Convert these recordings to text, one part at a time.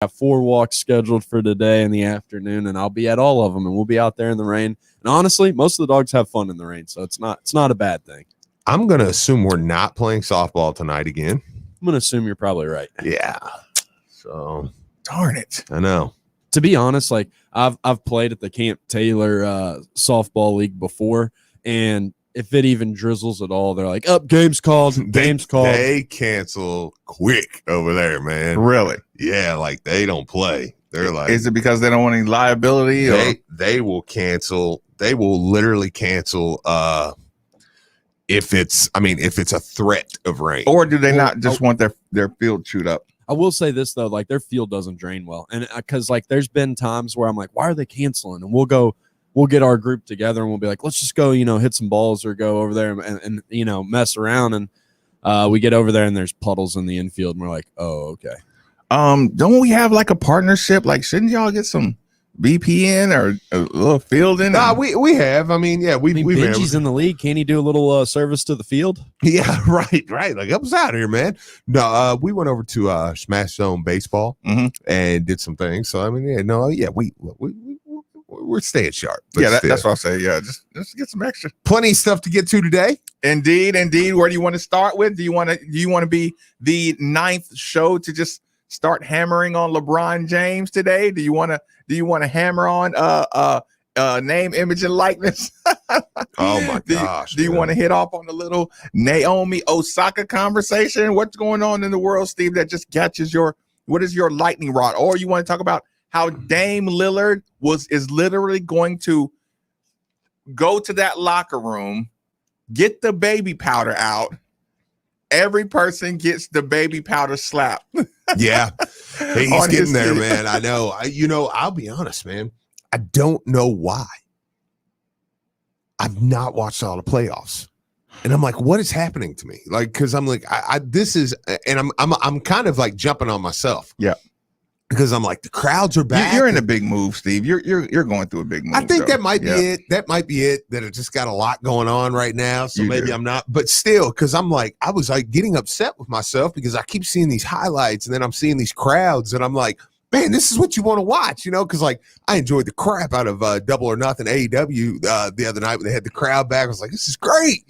got 4 walks scheduled for today in the afternoon, and I'll be at all of them, and we'll be out there in the rain. And honestly, most of the dogs have fun in the rain, so it's not a bad thing. I'm going to assume we're not playing softball tonight again. I'm going to assume you're probably right. Yeah. So, darn it. I know. To be honest, like I've played at the Camp Taylor softball league before, and if it even drizzles at all, they're like, "Up, game's called." Game's called. They cancel quick over there, man. Really? Yeah, like they don't play. They're like, is it because they don't want any liability? They will cancel. They will literally cancel. If it's a threat of rain, or do they not just want their field chewed up? I will say this though, like their field doesn't drain well, and because like there's been times where I'm like, why are they canceling? And we'll get our group together and we'll be like, let's just go, hit some balls or go over there and mess around. And we get over there and there's puddles in the infield, and we're like, oh, okay. Don't we have like a partnership? Like, shouldn't y'all get some BPN or a little fielding? Nah, we have. I mean, Benji's in the league. Can he do a little service to the field? Yeah, right. Like, help us out here, man. No, we went over to Smash Zone Baseball and did some things. So I mean, we're staying sharp. Yeah, that's what I say. Yeah, just get some extra. Plenty of stuff to get to today. Indeed. Where do you want to start with? Do you want to be the 9th show to just start hammering on LeBron James today? Do you want to hammer on name, image, and likeness? Oh my gosh! Do you want to hit off on a little Naomi Osaka conversation? What's going on in the world, Steve, that just catches what is your lightning rod? Or you want to talk about how Dame Lillard is literally going to go to that locker room, get the baby powder out. Every person gets the baby powder slap. Yeah, he's getting there, man. I know. I'll be honest, man. I don't know why. I've not watched all the playoffs, and I'm like, what is happening to me? Like, because I'm like, I'm kind of like jumping on myself. Yeah. Because I'm like, the crowds are back. You're in a big move, Steve. You're going through a big move. I think that might be it. That might be it. That it just got a lot going on right now. So maybe I'm not. But still, because I was like getting upset with myself because I keep seeing these highlights and then I'm seeing these crowds and I'm like, man, this is what you want to watch, Because like I enjoyed the crap out of Double or Nothing AEW the other night when they had the crowd back. I was like, this is great,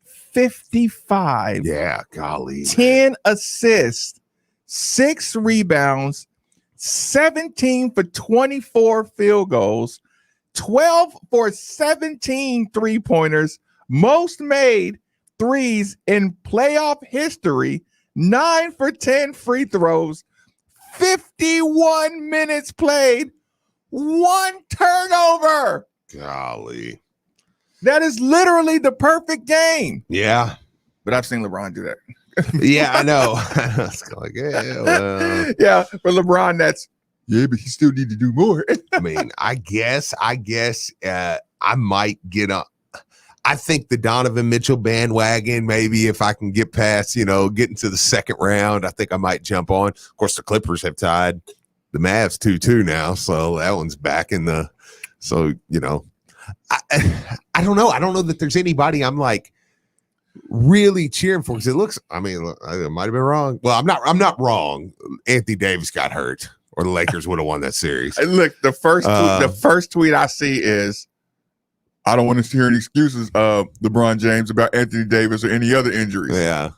55. Yeah, golly. 10 assists. 6 rebounds, 17 for 24 field goals, 12 for 17 3-pointers, most made threes in playoff history, 9 for 10 free throws, 51 minutes played, 1 turnover. Golly. That is literally the perfect game. Yeah. But I've seen LeBron do that. Yeah, I know. It's like, well. Yeah, for LeBron, but he still need to do more. I mean, I guess I might get up. I think the Donovan Mitchell bandwagon, maybe if I can get past, get into the second round, I think I might jump on. Of course, the Clippers have tied the Mavs 2-2 now, so that one's back in the. So I don't know. I don't know that there's anybody I'm like really cheering for because it looks. I mean, I might have been wrong. Well, I'm not wrong. Anthony Davis got hurt, or the Lakers would have won that series. Look, the first tweet I see is, I don't want to hear any excuses of LeBron James about Anthony Davis or any other injuries. Yeah,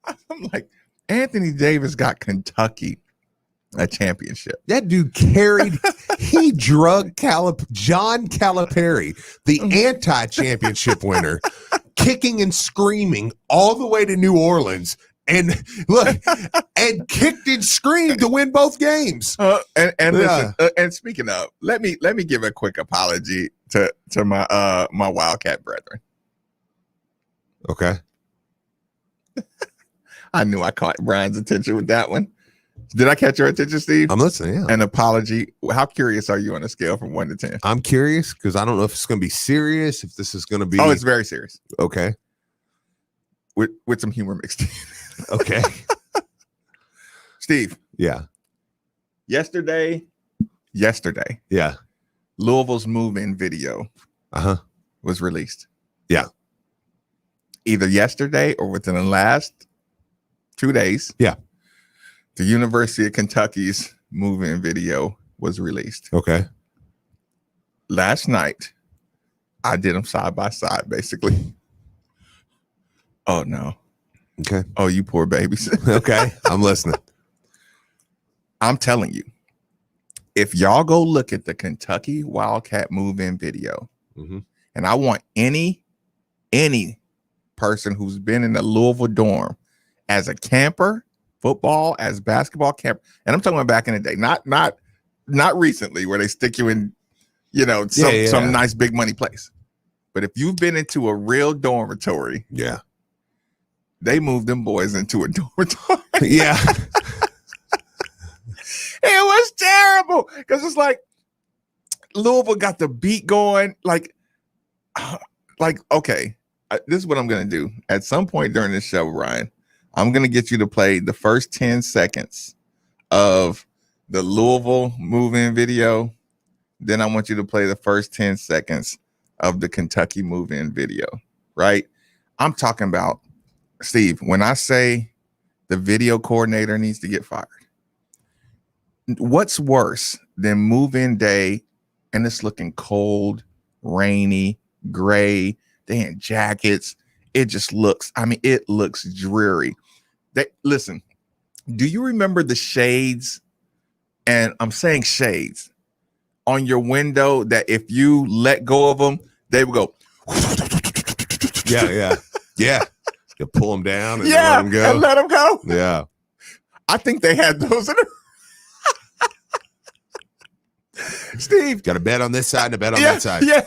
I'm like, Anthony Davis got Kentucky a championship. That dude he drug John Calipari, the anti-championship winner, kicking and screaming all the way to New Orleans and kicked and screamed to win both games. And speaking of, let me give a quick apology to my my Wildcat brethren. Okay. I knew I caught Brian's attention with that one. Did I catch your attention, Steve? I'm listening, yeah. An apology. How curious are you on a scale from 1 to 10? I'm curious because I don't know if it's going to be serious, if this is going to be... Oh, it's very serious. Okay. With some humor mixed in. Okay. Steve. Yeah. Yesterday. Yeah. Louisville's move-in video was released. Yeah. Either yesterday or within the last 2 days. Yeah. The University of Kentucky's move-in video was released. Okay. Last night, I did them side by side, basically. Oh, no. Okay. Oh, you poor babies. Okay. I'm listening. I'm telling you, if y'all go look at the Kentucky Wildcat move-in video, and I want any person who's been in the Louisville dorm as a camper, football, as basketball camper, and I'm talking about back in the day, not recently where they stick you in, some nice big money place. But if you've been into a real dormitory, they moved them boys into a dormitory. Yeah. It was terrible because it's like Louisville got the beat going. Like, okay, this is what I'm going to do. At some point during this show, Ryan, I'm going to get you to play the first 10 seconds of the Louisville move-in video. Then I want you to play the first 10 seconds of the Kentucky move-in video, right? I'm talking about, Steve, when I say the video coordinator needs to get fired, what's worse than move-in day and it's looking cold, rainy, gray, they had jackets. It just looks, it looks dreary. Listen, do you remember the shades? And I'm saying shades on your window that if you let go of them, they would go. Yeah. You pull them down and let them go. And let them go. Yeah. I think they had those in Steve. Got a bet on this side and a bet on that side. Yeah.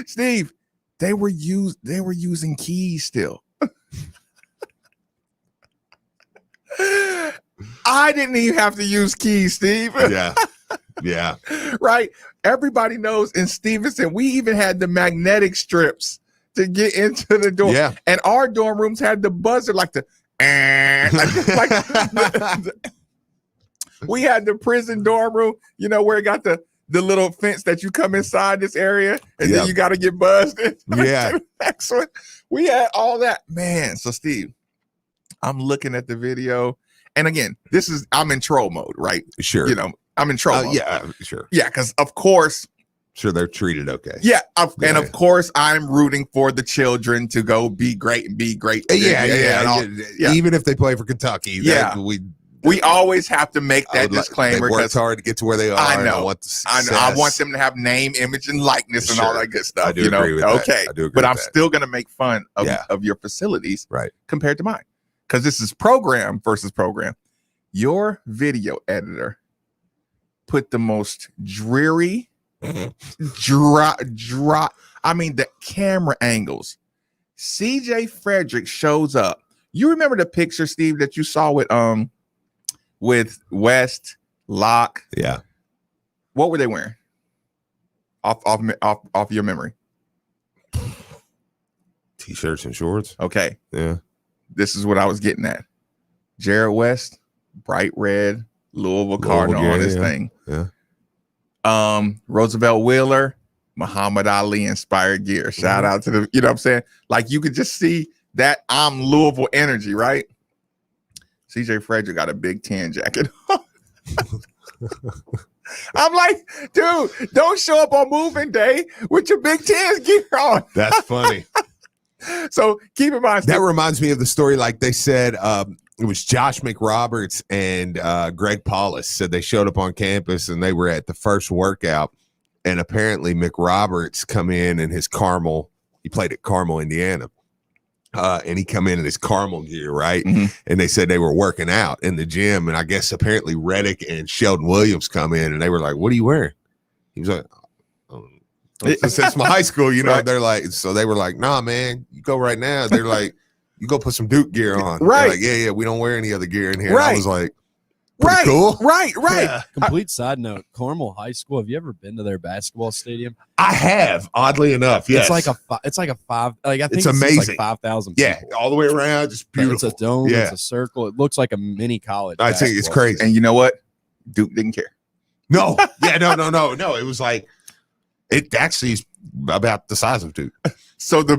Steve, they were using keys still. I didn't even have to use keys, Steve. Yeah. Right. Everybody knows in Stevenson, we even had the magnetic strips to get into the door. Yeah. And our dorm rooms had the buzzer we had the prison dorm room, where it got the little fence that you come inside this area and then you got to get buzzed in. Yeah. Excellent. We had all that, man. So Steve, I'm looking at the video. And again, I'm in troll mode, right? Sure. I'm in troll mode. Yeah, sure. Yeah, because of course. Sure, they're treated okay. Yeah. And of course, I'm rooting for the children to go be great and be great. Yeah. Even if they play for Kentucky. We always have to make that disclaimer. They worked hard to get to where they are. I know. I want the success. I want them to have name, image, and likeness and all that good stuff. I do agree with that. Okay. I do agree but with I'm that. still going to make fun of your facilities compared to mine. Because this is program versus program. Your video editor put the most dreary, dry. The camera angles. CJ Frederick shows up. You remember the picture, Steve, that you saw with West, Locke? Yeah. What were they wearing? Off your memory. T-shirts and shorts. Okay. Yeah. This is what I was getting at. Jared West, bright red, Louisville Cardinal on this thing. Yeah. Roosevelt Wheeler, Muhammad Ali inspired gear. Shout out to the, you know what I'm saying? Like you could just see that I'm Louisville energy, right? CJ Frederick got a Big Ten jacket. I'm like, dude, don't show up on moving day with your Big Ten gear on. That's funny. So keep in mind. That reminds me of the story. Like they said, it was Josh McRoberts and Greg Paulus said they showed up on campus and they were at the first workout. And apparently McRoberts come in his Carmel. He played at Carmel, Indiana. And he come in his Carmel gear, right? Mm-hmm. And they said they were working out in the gym. And I guess apparently Reddick and Sheldon Williams come in and they were like, "What are you wearing?" He was like, "Since my high school, Right. They're like, so they were like, "Nah, man, you go right now." They're like, "You go put some Duke gear on." Right. They're like, yeah, we don't wear any other gear in here. And Right. I was like, pretty cool. Right. Yeah. Complete side note: Carmel High School. Have you ever been to their basketball stadium? I have, oddly enough. Yes. It's like a five. Like I think It's it's amazing. like 5,000. Yeah, all the way around, just beautiful. It's a dome. Yeah. It's a circle. It looks like a mini college. I think it's basketball crazy. And you know what? Duke didn't care. No, yeah, no. It was like, it actually is about the size of Duke. So the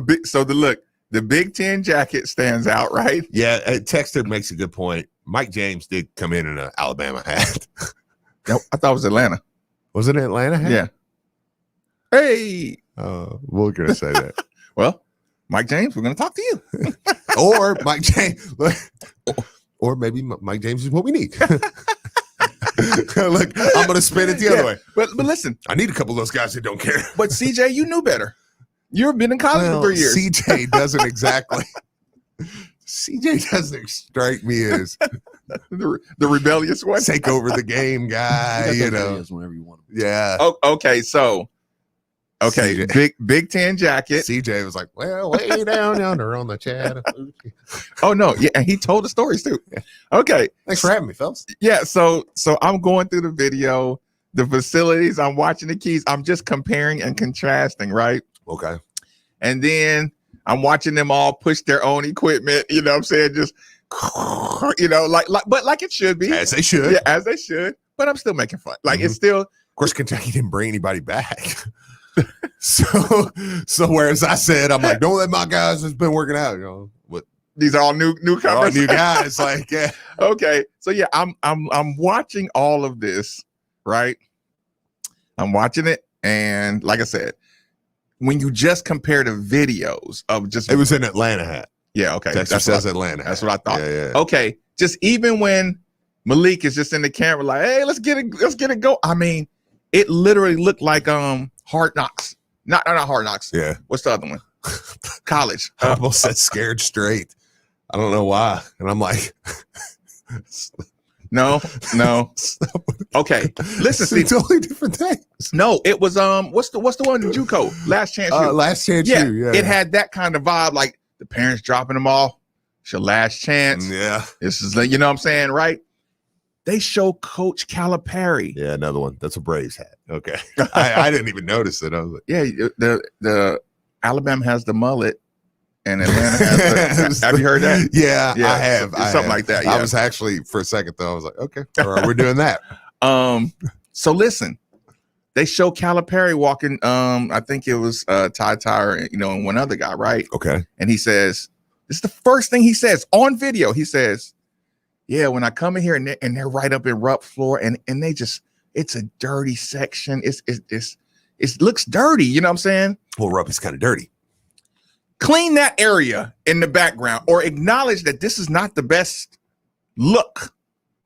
look, the Big Ten jacket stands out, right? Yeah, Texter makes a good point. Mike James did come in an Alabama hat. No, I thought it was Atlanta. Was it an Atlanta hat? Yeah. Hey. We're going to say that. Well, Mike James, we're going to talk to you. Or Mike James. Or maybe Mike James is what we need. Look, I'm going to spin it the other way. But listen. I need a couple of those guys that don't care. But CJ, you knew better. You've been in college for 3 years. CJ doesn't exactly. CJ doesn't strike me as the rebellious one. Take over the game guy, you know. Whenever you want. Yeah. Oh, okay, so Big Ten jacket. CJ was like, well, way down yonder on the Chattahoochee. Oh no, yeah, and he told the stories too. Okay. Thanks for having me, fellas. Yeah, so I'm going through the video, the facilities, I'm watching the keys, I'm just comparing and contrasting, right? Okay. And then I'm watching them all push their own equipment, you know what I'm saying? Just, you know, but like it should be. As they should. Yeah, as they should. But I'm still making fun. Like it's still. Of course, Kentucky didn't bring anybody back. so whereas I said, I'm like, don't let my guys that's been working out, you know. What? These are all newcomers. All new guys. Like, yeah. Okay. So yeah, I'm watching all of this, right? I'm watching it. And like I said, when you just compare the videos of just, it was an Atlanta hat. Yeah, okay. Texas says Atlanta. That's what I thought. Yeah. Okay, just even when Malik is just in the camera, like, hey, let's get it go. I mean, it literally looked like Hard Knocks. Not Hard Knocks. Yeah. What's the other one? College. I almost said Scared Straight. I don't know why, and I'm like, no. Okay, listen, Steve. It's totally different things. No, it was what's the one in JUCO? Last Chance U. Last Chance U. Yeah, it had that kind of vibe, like the parents dropping them off. It's your last chance. Yeah, this is like, you know what I'm saying, right? They show Coach Calipari. Yeah, another one. That's a Braves hat. Okay, I didn't even notice it. I was like, yeah, the Alabama has the mullet. And Atlanta has have you heard that? Yeah, I have. Something like that. Yeah. I was actually, for a second though, I was like, okay, all right, we're doing that. So listen, they show Calipari walking. I think it was Ty Tyre, you know, and one other guy, right? Okay. And he says, this is the first thing he says on video. He says, yeah, when I come in here and they're right up in Rupp floor and they just, it's a dirty section. It looks dirty. You know what I'm saying? Well, Rupp is kind of dirty. Clean that area in the background or acknowledge that this is not the best look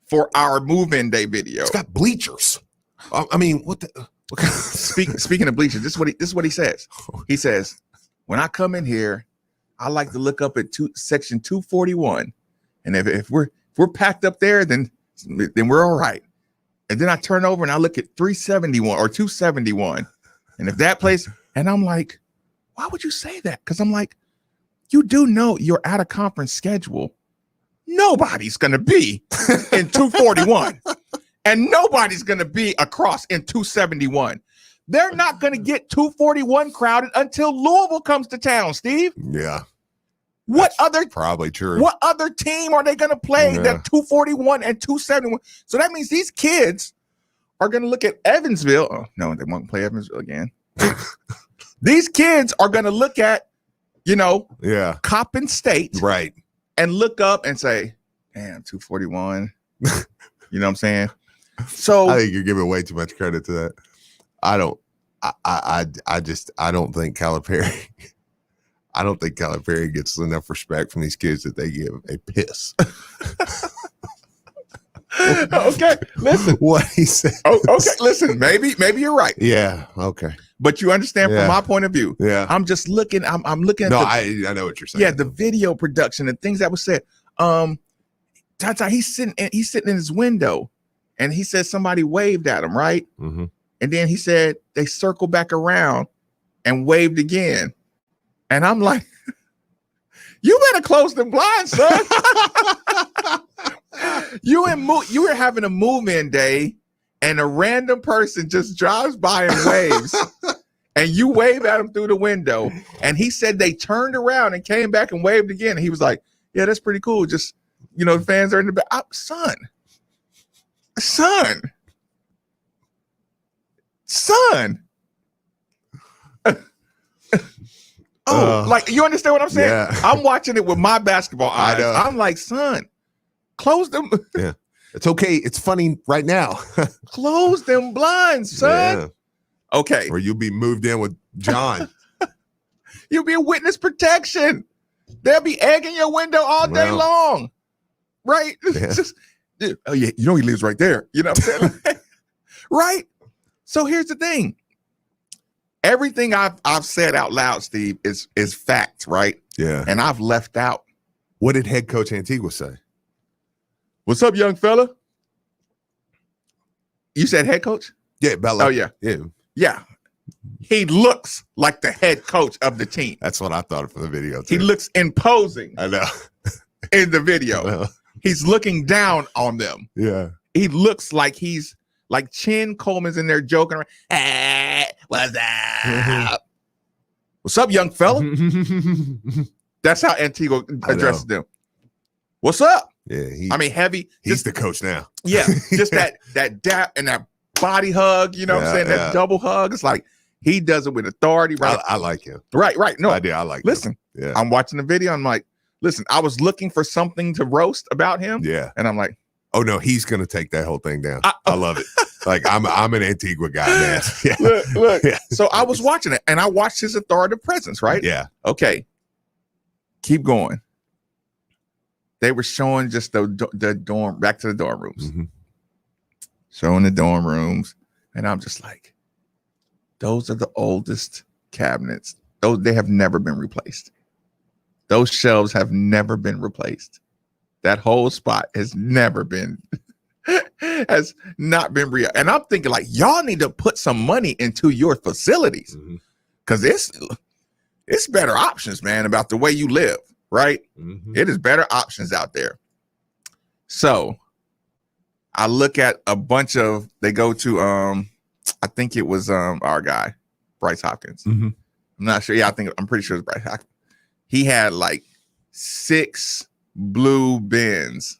for our move-in day video. It's got bleachers. I mean, what kind of Speaking of bleachers, this is what he says. He says, when I come in here, I like to look up at section 241. And if we're packed up there, then we're all right. And then I turn over and I look at 371 or 271. And if that place, and I'm like, why would you say that? Because I'm like, you do know your out of conference schedule. Nobody's going to be in 241 and nobody's going to be across in 271. They're not going to get 241 crowded until Louisville comes to town, Steve. Yeah. What other probably true? What other team are they going to play that 241 and 271? So that means these kids are going to look at Evansville. Oh, no, they won't play Evansville again. These kids are going to look at, you know, Coppin State, right, and look up and say, "Damn, 241." You know what I'm saying? So I think you're giving way too much credit to that. I don't think Calipari. I don't think Calipari gets enough respect from these kids that they give a piss. Okay, listen. What he said. Oh, okay, listen. Maybe you're right. Yeah. Okay. But you understand from my point of view. Yeah. I'm just looking. I'm looking at. I know what you're saying. Yeah, the video production and things that was said. Tata, he's sitting in his window, and he said somebody waved at him, right? Mm-hmm. And then he said they circled back around and waved again, and I'm like, you better close the blinds, son. You were having a move-in day, and a random person just drives by and waves, and you wave at him through the window. And he said they turned around and came back and waved again. And he was like, "Yeah, that's pretty cool. Just, you know, the fans are in the back." Son. Oh, like you understand what I'm saying? Yeah. I'm watching it with my basketball I eyes. know. I'm like, son, close them. Yeah. It's okay. It's funny right now. Close them blinds, son. Yeah. Okay. Or you'll be moved in with John. You'll be a witness protection. They'll be egging your window all day Well. long. Right? Yeah. Just, dude, oh yeah, you know he lives right there. You know what I'm saying? Right? So here's the thing. Everything I've said out loud, Steve, is fact, right? Yeah. And I've left out. What did head coach Antigua say? What's up, young fella? You said head coach? Yeah, Bella. Oh, yeah. Yeah. Yeah. He looks like the head coach of the team. That's what I thought for the video. He Too. looks imposing I know. in the video. Well, He's looking down on them. yeah. He looks like he's like Chin Coleman's in there joking around. Hey, what's up? What's up, young fella? That's how Antigua addresses them. What's up? Yeah. I mean, heavy. He's the coach now. Yeah, just that dap and that body hug, you know what I'm saying? That double hug. It's like he does it with authority, right? I like him. Right. No, I do. I like listen, him. Yeah. I'm watching the video. I'm like, listen, I was looking for something to roast about him. Yeah. And I'm like, oh no, he's gonna take that whole thing down. I love it. Like I'm an Antigua guy, man. Yeah. look. Yeah. So I was watching it and I watched his authoritative presence, right? Yeah. Okay. Keep going. They were showing just the dorm, back to the dorm rooms. Mm-hmm. Showing the dorm rooms. And I'm just like, those are the oldest cabinets. They have never been replaced. Those shelves have never been replaced. That whole spot has not been and I'm thinking like, y'all need to put some money into your facilities because it's better options, man, about the way you live, right? Mm-hmm. It is better options out there. So I look at a bunch of, they go to, I think it was our guy, Bryce Hopkins. Mm-hmm. I'm not sure. Yeah, I'm pretty sure it's Bryce Hopkins. He had like 6 blue bins,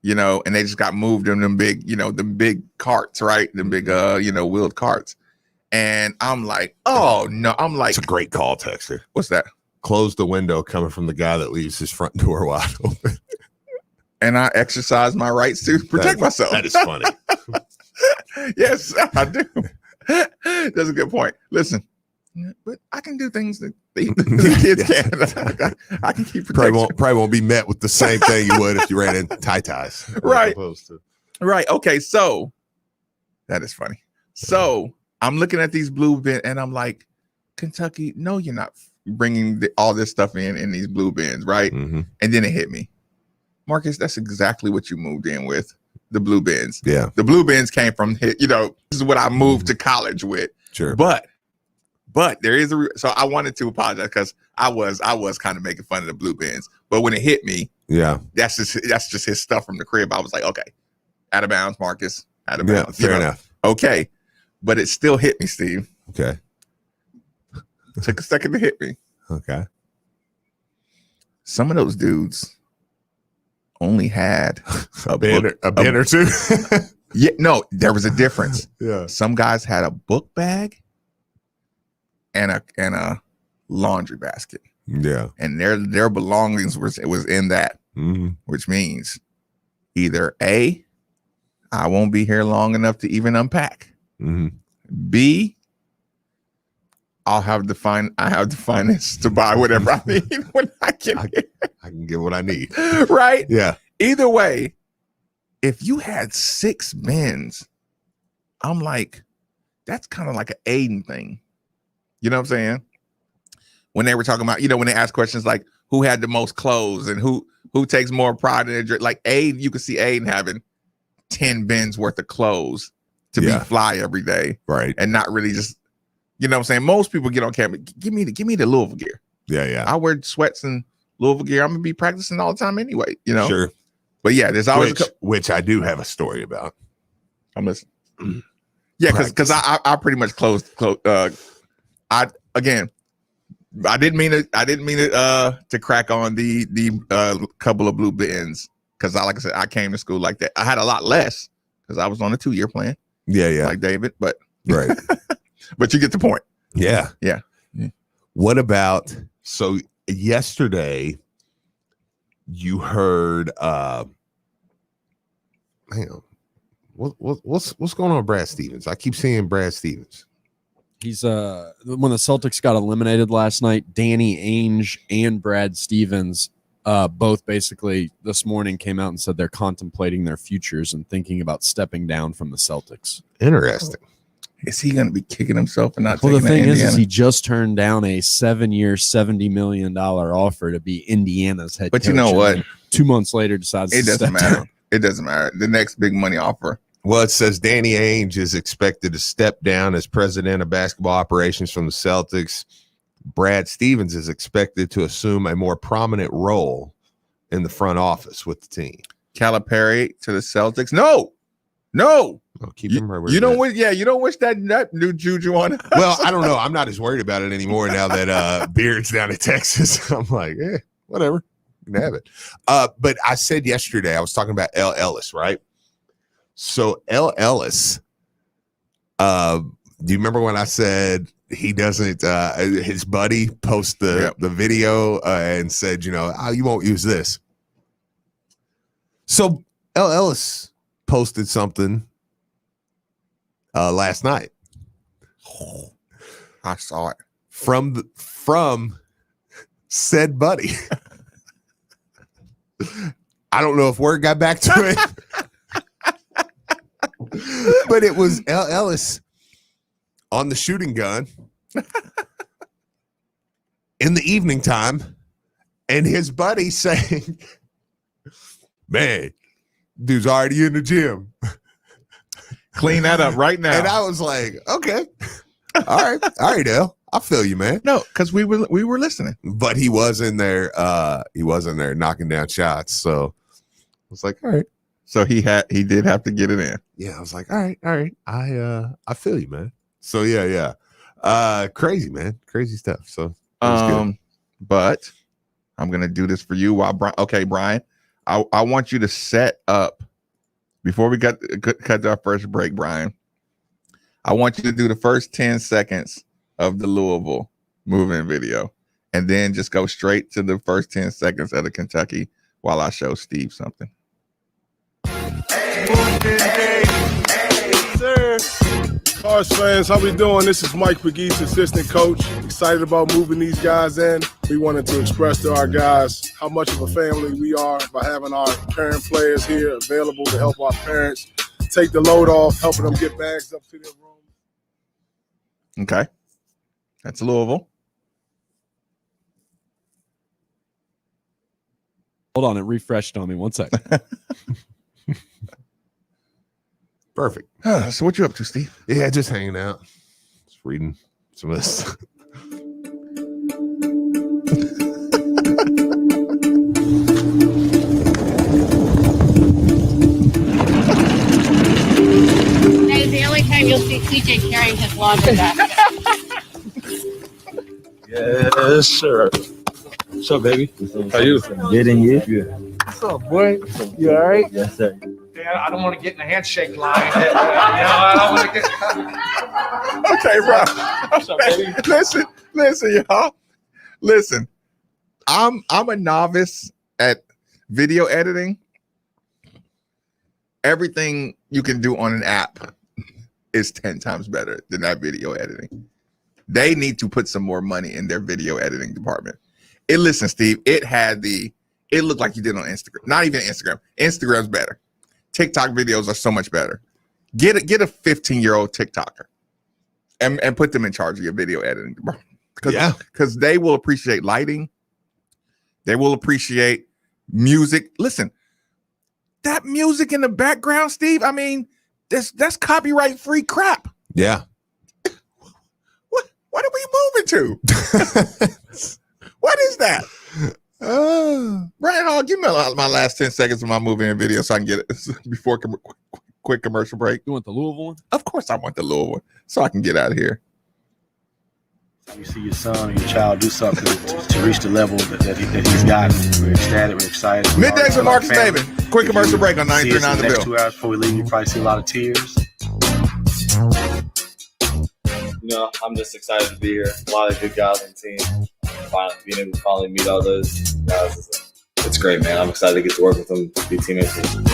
you know, and they just got moved in them big, you know, the big carts, right? The big, wheeled carts. And I'm like, oh no, I'm like, It's a great call, Texter. what's that? Close the window coming from the guy that leaves his front door wide open. And I exercise my rights to protect myself. That is funny. Yes, I do. That's a good point. Listen, but I can do things that the kids can't. I can keep protection. Probably won't be met with the same thing you would if you ran in tie-ties. Right. Right. Okay. So that is funny. So I'm looking at these blue bins and I'm like, Kentucky, no, you're not bringing all this stuff in these blue bins, right? Mm-hmm. And then it hit me. Marcus, that's exactly what you moved in with, the blue bins. Yeah. The blue bins came from, this is what I moved to college with. Sure. But there is so I wanted to apologize because I was kind of making fun of the blue bins. But when it hit me, yeah, that's just his stuff from the crib. I was like, okay, out of bounds, Marcus, out of bounds. Yeah, fair enough. Okay. But it still hit me, Steve. Okay. Took a second to hit me. Okay. Some of those dudes only had a bin or two. Yeah, no, there was a difference. Yeah. Some guys had a book bag and a laundry basket. Yeah. And their belongings was in that, which means either A, I won't be here long enough to even unpack. B, I have the finance to buy whatever I need when I get here. I can get what I need. Right? Yeah. Either way, if you had 6 bins, I'm like, that's kind of like an Aiden thing. You know what I'm saying? When they were talking about, when they ask questions like who had the most clothes and who takes more pride in their, like Aiden, you could see Aiden having 10 bins worth of clothes to be fly every day. Right. And not really just, you know what I'm saying? Most people get on camera. Give me the Louisville gear. Yeah, yeah. I wear sweats and Louisville gear. I'm gonna be practicing all the time anyway, Sure. But yeah, there's always which I do have a story about. I'm listening. Yeah, because I pretty much closed. I didn't mean it to crack on the couple of blue bins because like I said, I came to school like that. I had a lot less because I was on a 2-year plan. Yeah, yeah. Like David, but right. but you get the point. Yeah. Yeah. What about so yesterday? You heard. Hang on. What's going on with Brad Stevens? I keep seeing Brad Stevens. He's when the Celtics got eliminated last night, Danny Ainge and Brad Stevens both basically this morning came out and said they're contemplating their futures and thinking about stepping down from the Celtics. Interesting. Is he going to be kicking himself and not Well, the taking thing is Indiana? he just turned down a 7-year, $70 million offer to be Indiana's head coach. But you know what? 2 months later decides It to doesn't step matter. down. It doesn't matter. The next big money offer. Well, it says Danny Ainge is expected to step down as president of basketball operations from the Celtics. Brad Stevens is expected to assume a more prominent role in the front office with the team. Calipari to the Celtics. No. Oh, keep him right where You he's don't at. wish. Yeah, you don't wish that new juju on. Well, I don't know. I'm not as worried about it anymore now that Beard's down in Texas. I'm like, whatever. You can have it. But I said yesterday, I was talking about L. Ellis, right? So L. Ellis, do you remember when I said he doesn't, his buddy post the video and said, you won't use this. So L. Ellis posted something last night. I saw it From said buddy. I don't know if word got back to it. But it was L. Ellis on the shooting gun in the evening time, and his buddy saying, "Man, dude's already in the gym." Clean that up right now. And I was like, "Okay, all right, L. I feel you, man." No, because we were listening. But he was in there. He wasn't there knocking down shots. So I was like, "All right." So he did have to get it in. Yeah, I was like, all right. I feel you, man. So yeah. Crazy, man. Crazy stuff. So it was good. But I'm gonna do this for you while Brian, I want you to set up before we cut to our first break, Brian. I want you to do the first 10 seconds of the Louisville moving video, and then just go straight to the first 10 seconds of the Kentucky while I show Steve something. Sir. Cards fans, how we doing? This is Mike McGee's assistant coach. Excited about moving these guys in. We wanted to express to our guys how much of a family we are by having our current players here available to help our parents take the load off, helping them get bags up to their room. Okay, that's Louisville. Hold on, it refreshed on me. 1 second. Perfect. So what you up to, Steve? Yeah, just hanging out. Just reading some of this. That is the only time you'll see TJ carrying his laundry bag. Yes, sir. What's up, baby? How you? Good and you? Good. What's up, boy? You all right? Yes, sir. Yeah, I don't want to get in the handshake line. I don't want to get. Okay, bro. What's up, baby? Listen, y'all. Listen, I'm a novice at video editing. Everything you can do on an app is 10 times better than that video editing. They need to put some more money in their video editing department. Listen, Steve, it looked like you did on Instagram. Not even Instagram. Instagram's better. TikTok videos are so much better. Get a 15-year-old TikToker and put them in charge of your video editing department. Because they will appreciate lighting. They will appreciate music. Listen, that music in the background, Steve, I mean, that's copyright free crap. Yeah. What are we moving to? What is that? Brian Hall, give me my last 10 seconds of my movie and video so I can get it before quick commercial break. You want the Louisville one? Of course I want the Louisville one so I can get out of here. You see your son or your child do something to reach the level that he's got. We're ecstatic. We're excited. Middays with Marcus David. Quick commercial break on 93.9 The Next Bill. 2 hours before we leave, you probably see a lot of tears. I'm just excited to be here. A lot of good guys on the team. Being able to finally meet all those guys, it's great, man. I'm excited to get to work with them, be teammates with them.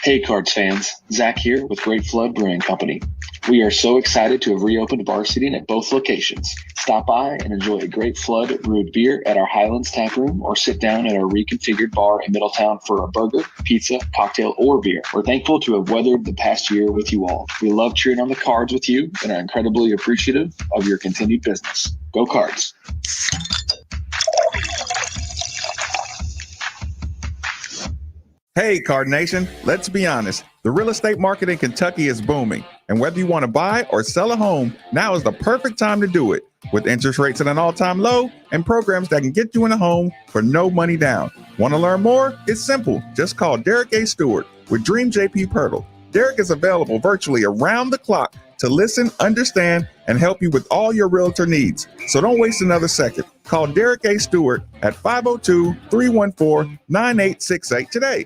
Hey, Cards fans. Zach here with Great Flood Brewing Company. We are so excited to have reopened bar seating at both locations. Stop by and enjoy a Great Flood brewed beer at our Highlands Tap Room or sit down at our reconfigured bar in Middletown for a burger, pizza, cocktail, or beer. We're thankful to have weathered the past year with you all. We love cheering on the Cards with you and are incredibly appreciative of your continued business. Go Cards. Hey, Card Nation, let's be honest. The real estate market in Kentucky is booming. And whether you want to buy or sell a home, now is the perfect time to do it. With interest rates at an all-time low and programs that can get you in a home for no money down. Want to learn more? It's simple. Just call Derek A. Stewart with Dream JP Pirtle. Derek is available virtually around the clock to listen, understand, and help you with all your realtor needs. So don't waste another second. Call Derek A. Stewart at 502-314-9868 today.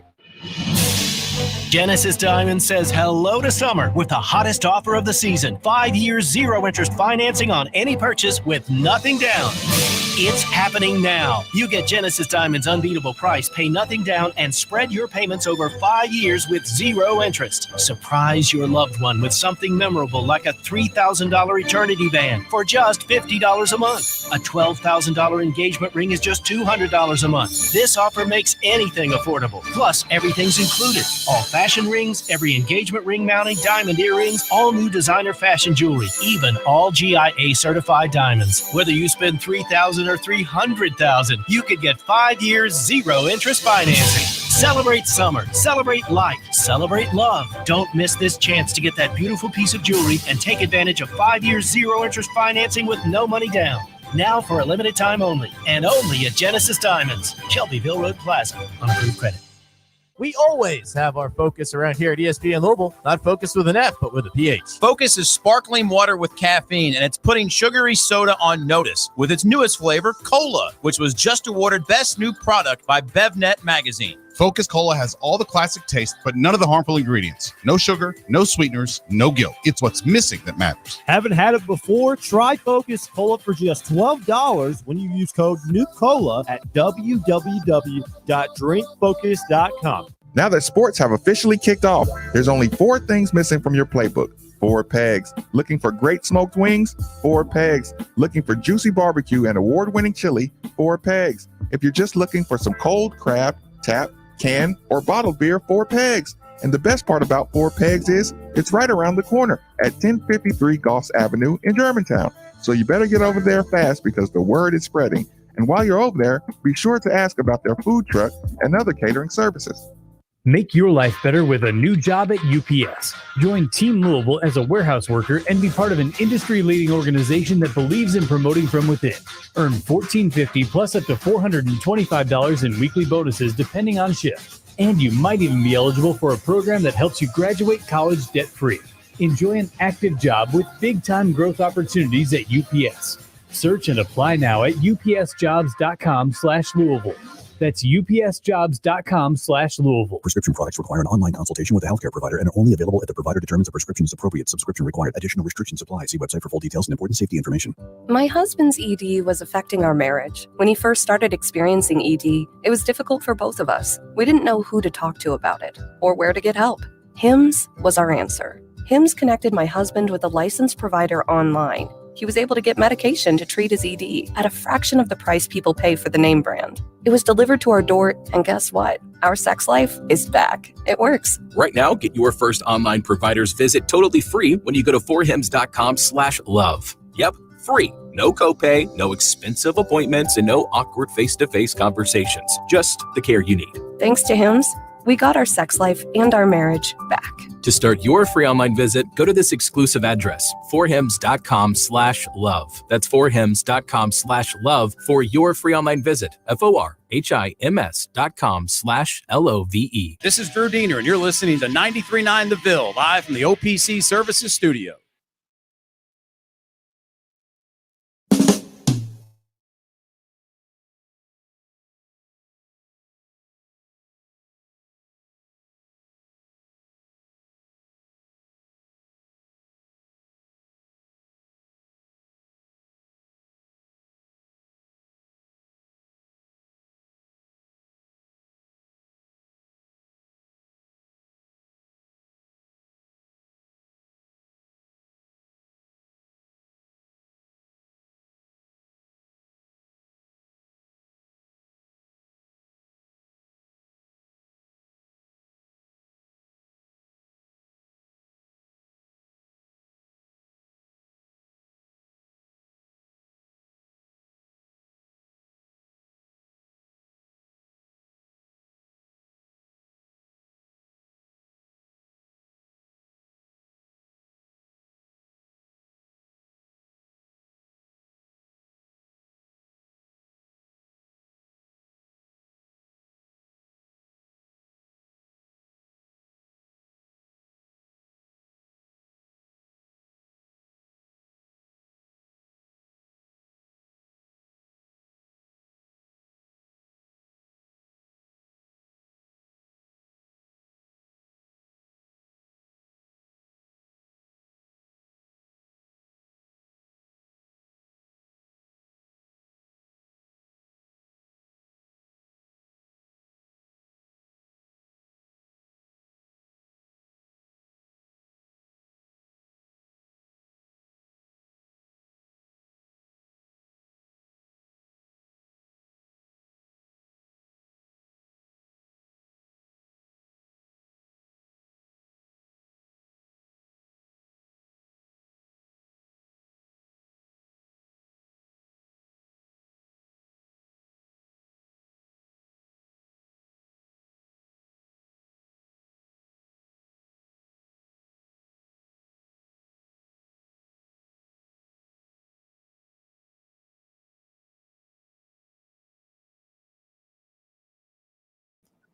Genesis Diamond says hello to summer with the hottest offer of the season. 5 years, 0 interest financing on any purchase with nothing down. It's happening now. You get Genesis Diamond's unbeatable price, pay nothing down, and spread your payments over 5 years with 0 interest. Surprise your loved one with something memorable like a $3,000 eternity band for just $50 a month. A $12,000 engagement ring is just $200 a month. This offer makes anything affordable. Plus, everything's included. All fashion rings, every engagement ring mounting, diamond earrings, all new designer fashion jewelry, even all GIA certified diamonds. Whether you spend $3,000 or $300,000, you could get 5 years, 0 interest financing. Celebrate summer, celebrate life, celebrate love. Don't miss this chance to get that beautiful piece of jewelry and take advantage of 5 years, 0 interest financing with no money down. Now for a limited time only, and only at Genesis Diamonds, Shelbyville Road Plaza, on approved credit. We always have our focus around here at ESPN Louisville, not focused with an F, but with a PH. Focus is sparkling water with caffeine, and it's putting sugary soda on notice with its newest flavor, Cola, which was just awarded Best New Product by BevNet Magazine. Focus Cola has all the classic taste, but none of the harmful ingredients. No sugar, no sweeteners, no guilt. It's what's missing that matters. Haven't had it before? Try Focus Cola for just $12 when you use code NEWCOLA at www.drinkfocus.com. Now that sports have officially kicked off, there's only 4 things missing from your playbook. 4 pegs. Looking for great smoked wings? 4 pegs. Looking for juicy barbecue and award-winning chili? 4 pegs. If you're just looking for some cold crab, tap, can, or bottled beer, 4 pegs. And the best part about 4 pegs is it's right around the corner at 1053 Goss Avenue in Germantown. So you better get over there fast because the word is spreading. And while you're over there, be sure to ask about their food truck and other catering services. Make your life better with a new job at UPS. Join Team Louisville as a warehouse worker and be part of an industry-leading organization that believes in promoting from within. Earn $14.50 plus up to $425 in weekly bonuses depending on shift. And you might even be eligible for a program that helps you graduate college debt-free. Enjoy an active job with big-time growth opportunities at UPS. Search and apply now at upsjobs.com/Louisville. That's upsjobs.com/Louisville. Prescription products require an online consultation with a healthcare provider and are only available if the provider determines a prescription is appropriate. Subscription required. Additional restrictions apply. See website for full details and important safety information. My husband's ED was affecting our marriage. When he first started experiencing ED, it was difficult for both of us. We didn't know who to talk to about it or where to get help. HIMSS was our answer. HIMSS connected my husband with a licensed provider online. He was able to get medication to treat his ED at a fraction of the price people pay for the name brand. It was delivered to our door, and guess what? Our sex life is back. It works. Right now, get your first online provider's visit totally free when you go to forhims.com/love. Yep, free. No copay, no expensive appointments, and no awkward face-to-face conversations. Just the care you need. Thanks to HIMSS, we got our sex life and our marriage back. To start your free online visit, go to this exclusive address, forhims.com/love. That's forhims.com/love for your free online visit. forhims.com/LOVE. This is Drew Diener, and you're listening to 93.9 The Ville, live from the OPC Services Studio.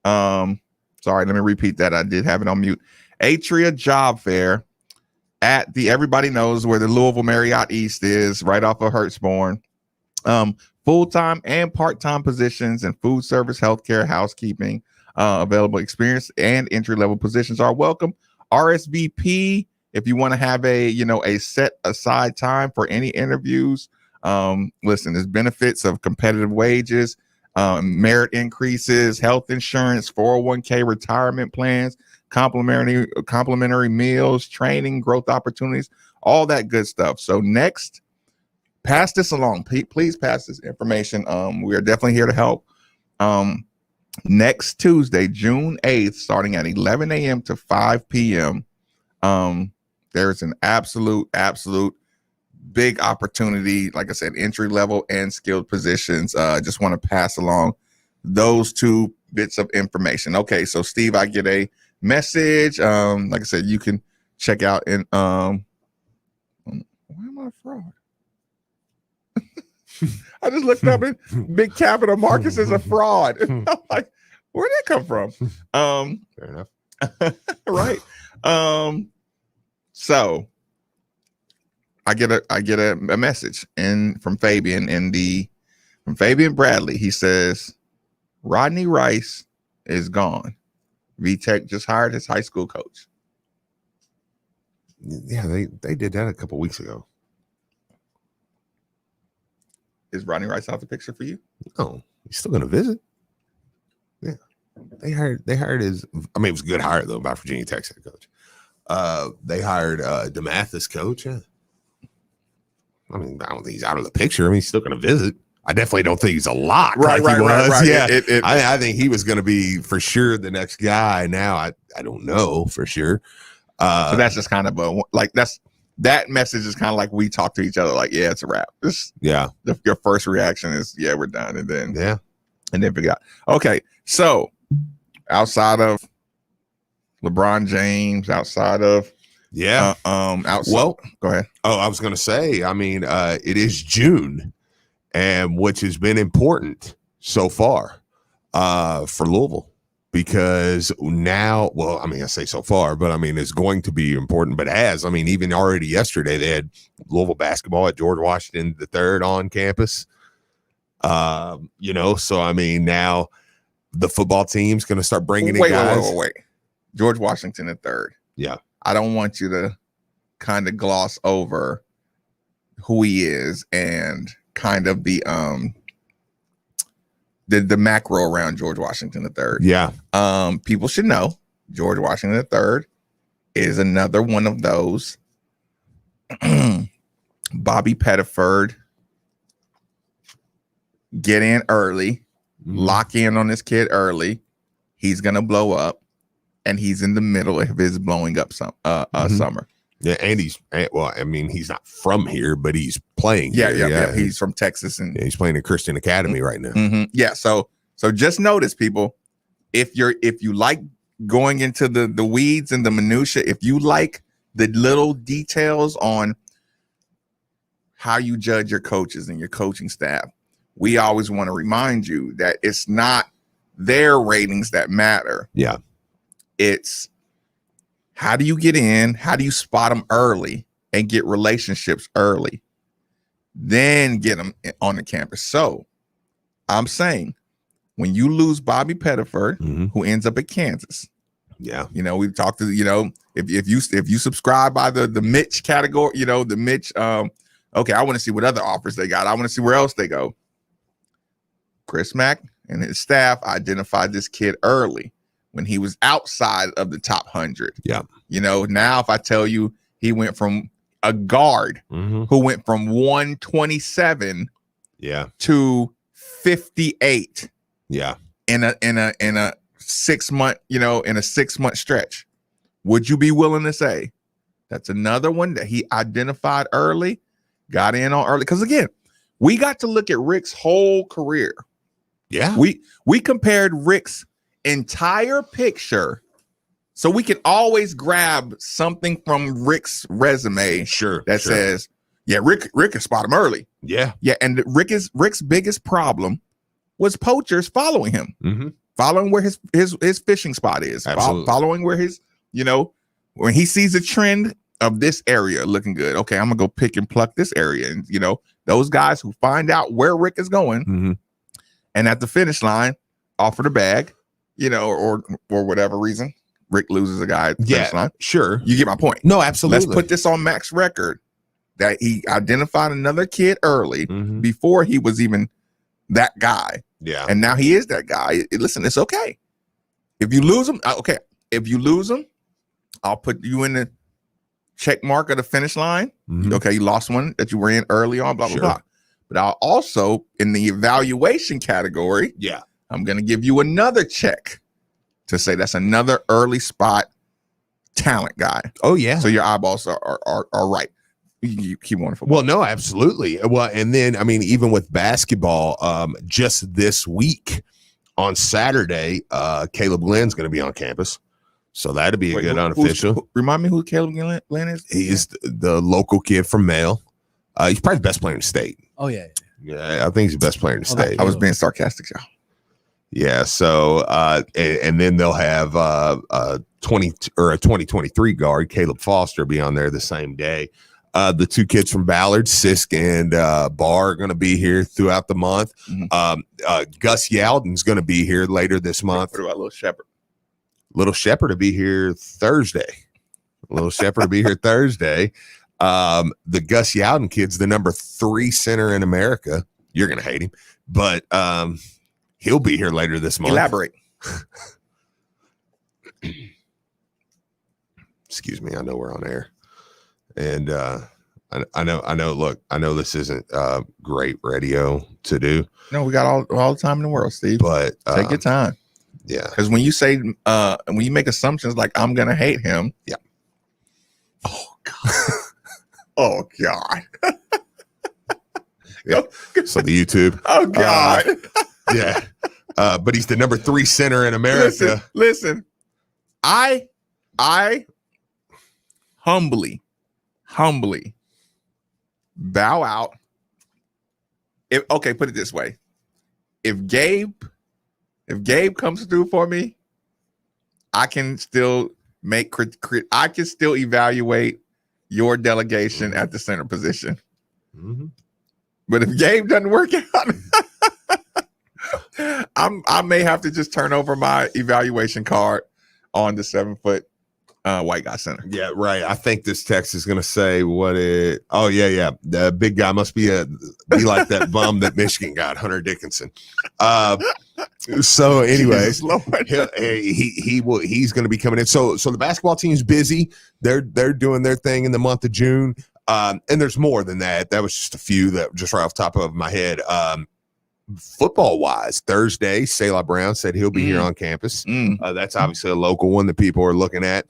Sorry, let me repeat that. I did have it on mute. Atria Job Fair at everybody knows where the Louisville Marriott East is, right off of Hurstbourne. Full-time and part-time positions in food service, healthcare, housekeeping, available. Experience and entry-level positions are welcome. RSVP if you want to have a set aside time for any interviews. Listen, there's benefits of competitive wages, merit increases, health insurance, 401k retirement plans, complimentary meals, training, growth opportunities, all that good stuff. So next, pass this along. Please pass this information. We are definitely here to help. Next Tuesday, June 8th, starting at 11 a.m. to 5 p.m., there's an absolute big opportunity. Like I said, entry level and skilled positions. Just want to pass along those two bits of information. Okay, so Steve, I get a message. Like I said, you can check out in why am I a fraud? I just looked up in big capital Marcus is a fraud. I'm like, where'd that come from? Fair enough. Right. So I get a message from Fabian from Fabian Bradley. He says Rodney Rice is gone. VTech just hired his high school coach. Yeah, they did that a couple weeks ago. Is Rodney Rice out the picture for you? No, he's still gonna visit. Yeah. They hired his, I mean, it was a good hire though by Virginia Tech's head coach. They hired DeMathis coach. Yeah. I mean, I don't think he's out of the picture. I mean, he's still going to visit. I definitely don't think he's a lock. Right. Yeah. I think he was going to be for sure the next guy. Now I don't know for sure. So that's just kind of that message is kind of like we talk to each other like, yeah, it's a wrap. Your first reaction is, yeah, we're done. And then we got, okay. So outside of LeBron James, outside of well, go ahead. Oh, I was going to say, I mean, it is June, and which has been important so far for Louisville, because now, well, I mean, I say so far, but I mean, it's going to be important. But even already yesterday, they had Louisville basketball at George Washington III on campus. So I mean, now the football team's going to start bringing in guys. Wait. George Washington III. Yeah. I don't want you to kind of gloss over who he is and kind of the macro around George Washington III. Yeah. People should know George Washington III is another one of those Bobby Pettiford get in early, lock in on this kid early. He's gonna blow up. And he's in the middle of his blowing up summer. Yeah, and he's not from here, but he's playing. Yeah. He's from Texas, and he's playing at Christian Academy right now. Mm-hmm. Yeah. So just notice, people, if you like going into the weeds and the minutia, if you like the little details on how you judge your coaches and your coaching staff, we always want to remind you that it's not their ratings that matter. Yeah. It's how do you get in? How do you spot them early and get relationships early? Then get them on the campus. So I'm saying when you lose Bobby Pettiford, who ends up at Kansas. Yeah. We've talked to, if you subscribe by the Mitch category, the Mitch, okay, I want to see what other offers they got. I want to see where else they go. Chris Mack and his staff identified this kid early when he was outside of the top 100. Yeah. Now if I tell you he went from a guard who went from 127 to 58 in a 6 month, in a 6 month stretch, would you be willing to say that's another one that he identified early, got in on early? Because again, we got to look at Rick's whole career. Yeah. We compared Rick's entire picture, so we can always grab something from Rick's resume says, yeah, Rick can spot him early. Yeah. And Rick's biggest problem was poachers following him. following where his fishing spot is, Absolutely. following where his, when he sees a trend of this area looking good, okay, I'm gonna go pick and pluck this area. And those guys who find out where Rick is going and at the finish line offer the bag, or for whatever reason, Rick loses a guy at the finish line. Sure. You get my point. No, absolutely. Let's put this on Mac's record that he identified another kid early before he was even that guy. Yeah. And now he is that guy. Listen, it's okay. If you lose him, okay. If you lose him, I'll put you in the check mark of the finish line. Okay, you lost one that you were in early on, blah, blah, blah. But I'll also, in the evaluation category, I'm going to give you another check to say that's another early spot talent guy. Oh, yeah. So your eyeballs are right. You keep on football. Well, no, absolutely. Well, and then, I mean, even with basketball, just this week on Saturday, Caleb Glenn's going to be on campus. So that'd be a good unofficial. Remind me who Caleb Glenn is? He's the local kid from Male. He's probably the best player in the state. Oh, yeah. Yeah, I think he's the best player in the state. I was being sarcastic, y'all. Yeah, so and then they'll have a 2023 guard, Caleb Foster, be on there the same day. The two kids from Ballard, Sisk and Barr, are going to be here throughout the month. Gus Yalden's going to be here later this month. What about Little Shepherd? Little Shepherd to be here Thursday. The Gus Yalden kid's the number 3 center in America. You're going to hate him, but he'll be here later this month. Elaborate. Excuse me. I know we're on air. And I know. Look, I know this isn't great radio to do. No, we got all the time in the world, Steve. But take your time. Yeah, because when you say when you make assumptions like I'm gonna hate him. Yeah. Oh God. Oh God. Yeah. So the YouTube. Oh God. Yeah. But he's the number 3 center in America. Listen. I humbly bow out. Put it this way. If Gabe comes through for me, I can still I can still evaluate your delegation at the center position. But if Gabe doesn't work out, I may have to just turn over my evaluation card on the 7-foot white guy center. Yeah, right. I think this text is going to say the big guy must be like that bum that Michigan got, Hunter Dickinson. So anyways, he's going to be coming in. So the basketball team's busy. They're doing their thing in the month of June. And there's more than that. That was just a few that just right off the top of my head. Football wise, Thursday, Selah Brown said he'll be here on campus. That's obviously a local one that people are looking at.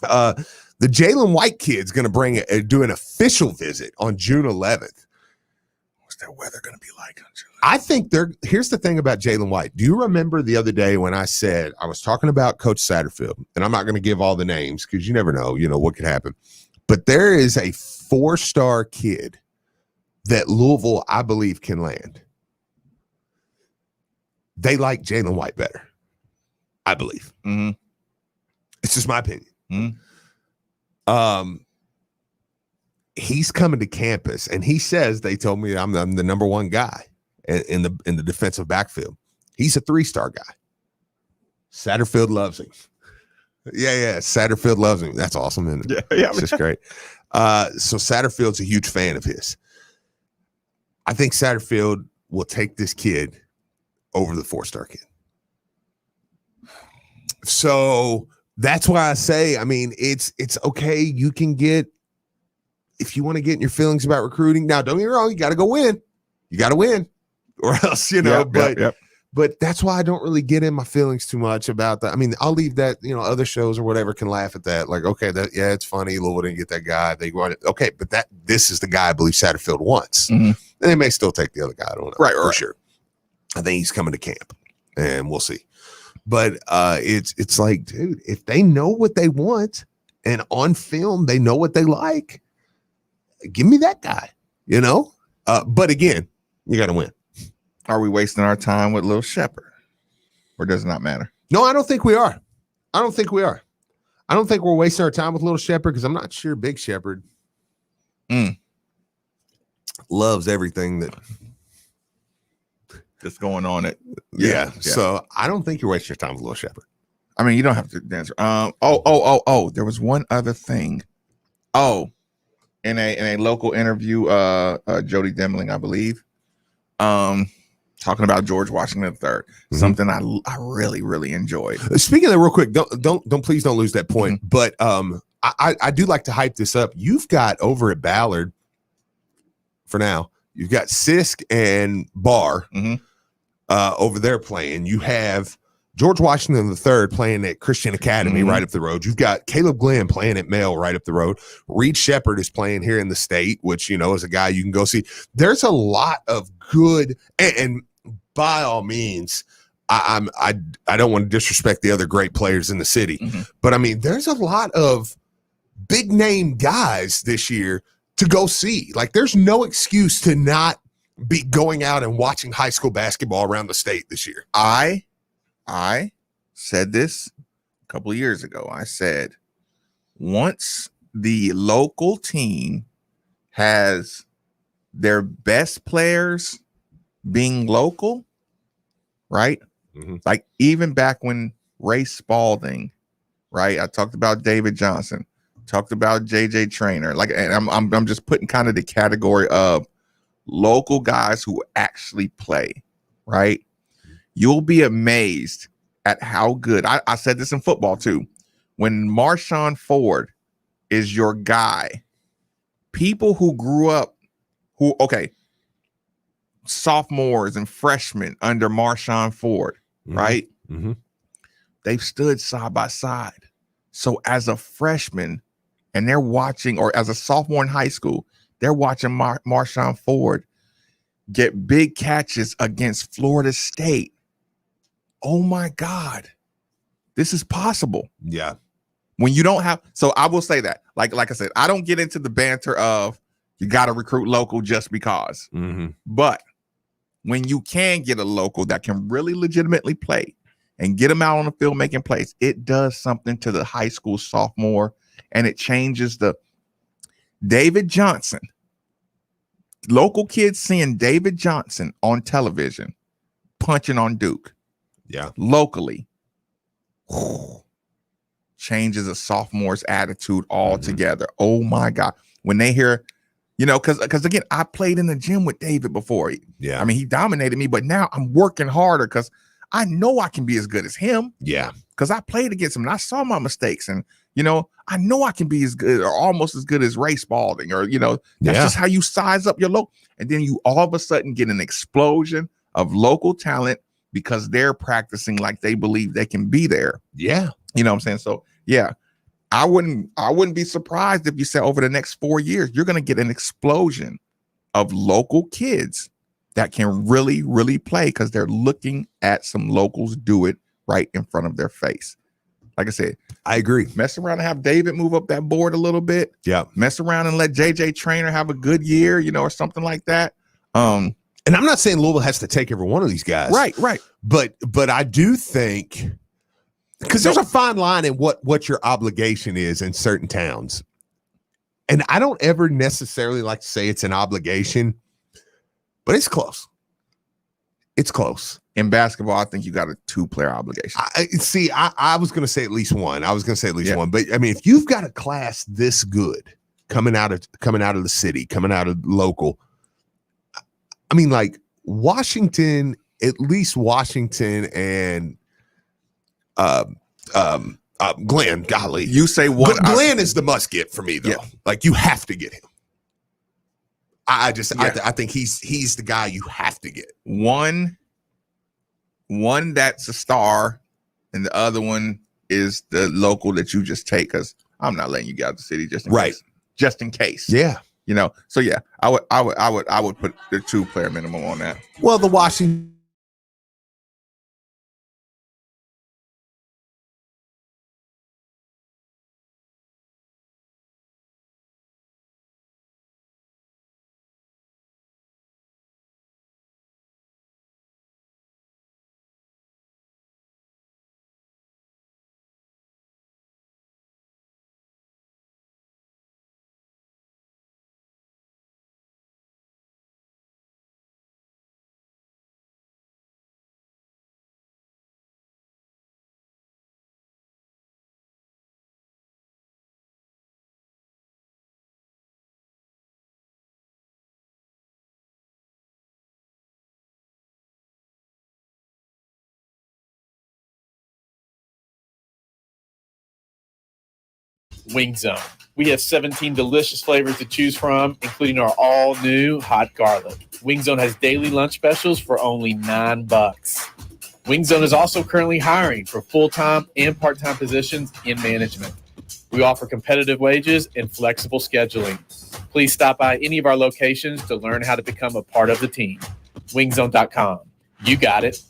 The Jalen White kid's going to do an official visit on June 11th. What's that weather going to be like on June 11th? I think here's the thing about Jalen White. Do you remember the other day when I said I was talking about Coach Satterfield, and I'm not going to give all the names because you never know, what could happen. But there is a 4-star kid that Louisville, I believe, can land. They like Jalen White better, I believe. It's just my opinion. He's coming to campus, and he says they told me I'm the number 1 guy in the defensive backfield. He's a 3-star guy. Satterfield loves him. Yeah. Satterfield loves him. That's awesome. Isn't it? Yeah. It's just great. So Satterfield's a huge fan of his. I think Satterfield will take this kid over the 4-star kid. So that's why I say, I mean, it's okay. You can get, if you want to get in your feelings about recruiting. Now, don't get me wrong. You got to go win. You got to win or else, but that's why I don't really get in my feelings too much about that. I mean, I'll leave that, other shows or whatever can laugh at that. Like, okay, it's funny. Louisville didn't get that guy. They want it. Okay. But this is the guy I believe Satterfield wants. And they may still take the other guy. I don't know. Right. For sure. I think he's coming to camp and we'll see. But it's like, dude, if they know what they want and on film, they know what they like, give me that guy, But again, you got to win. Are we wasting our time with Little Shepherd? or does it not matter? No, I don't think we are. I don't think we are. I don't think we're wasting our time with Little Shepherd because I'm not sure Big Shepherd loves everything that's going on. Yeah. So I don't think you're wasting your time with Little Shepherd. I mean, you don't have to answer. There was one other thing. Oh, in a local interview, Jody Demling, I believe, talking about George Washington III, something I really, really enjoyed. Speaking of that real quick, please don't lose that point. But I do like to hype this up. You've got over at Ballard for now, you've got Sisk and Barr over there playing. You have George Washington III playing at Christian Academy right up the road. You've got Caleb Glenn playing at Male right up the road. Reed Shepherd is playing here in the state, which, is a guy you can go see. There's a lot of good, and by all means, I don't want to disrespect the other great players in the city, but I mean, there's a lot of big name guys this year to go see. Like, there's no excuse to not be going out and watching high school basketball around the state this year. I said this a couple of years ago. I said, once the local team has their best players being local, right? Like even back when Ray Spalding, right? I talked about David Johnson, talked about JJ Traynor. Like, and I'm just putting kind of the category of local guys who actually play, right? You'll be amazed at how good. I said this in football too. When Marshawn Ford is your guy, people who grew up, sophomores and freshmen under Marshawn Ford, right? They've stood side by side. So as a freshman, and they're watching, or as a sophomore in high school, they're watching Marshawn Ford get big catches against Florida State. Oh my God, this is possible. Yeah. When you don't have, so I will say that, like I said, I don't get into the banter of you got to recruit local just because. But when you can get a local that can really legitimately play and get them out on the field making plays, it does something to the high school sophomore, and it changes the David Johnson. Local kids seeing David Johnson on television punching on Duke. Yeah. Locally. Changes a sophomore's attitude altogether. Oh my God. When they hear, because again, I played in the gym with David before. Yeah. I mean, he dominated me, but now I'm working harder because I know I can be as good as him. Yeah. Because I played against him and I saw my mistakes. And, I know I can be as good or almost as good as Ray Spalding, or, that's just how you size up your local. And then you all of a sudden get an explosion of local talent because they're practicing like they believe they can be there. Yeah. You know what I'm saying? So yeah, I wouldn't be surprised if you said over the next 4 years, you're going to get an explosion of local kids that can really, really play because they're looking at some locals do it right in front of their face. Like I said, I agree. Mess around and have David move up that board a little bit. Yeah. Mess around and let JJ Traynor have a good year, or something like that. And I'm not saying Louisville has to take every one of these guys. Right. But I do think, because there's a fine line in what your obligation is in certain towns. And I don't ever necessarily like to say it's an obligation, but it's close. It's close. In basketball, I think you got a 2-player obligation. I was going to say at least one. One. But I mean, if you've got a class this good coming out of the city, coming out of local, I mean, like Washington, at least Washington and Glenn, golly. You say one. Glenn is the must get for me, though. Yeah. Like, you have to get him. I think he's the guy you have to get. One that's a star, and the other one is the local that you just take, because I'm not letting you get out of the city just in case. Just in case. Yeah. So yeah, I would put the 2-player minimum on that. Well, the Washington Wing Zone. We have 17 delicious flavors to choose from, including our all-new hot garlic. Wing Zone has daily lunch specials for only $9. Wing Zone is also currently hiring for full-time and part-time positions in management. We offer competitive wages and flexible scheduling. Please stop by any of our locations to learn how to become a part of the team. Wingzone.com. You got it.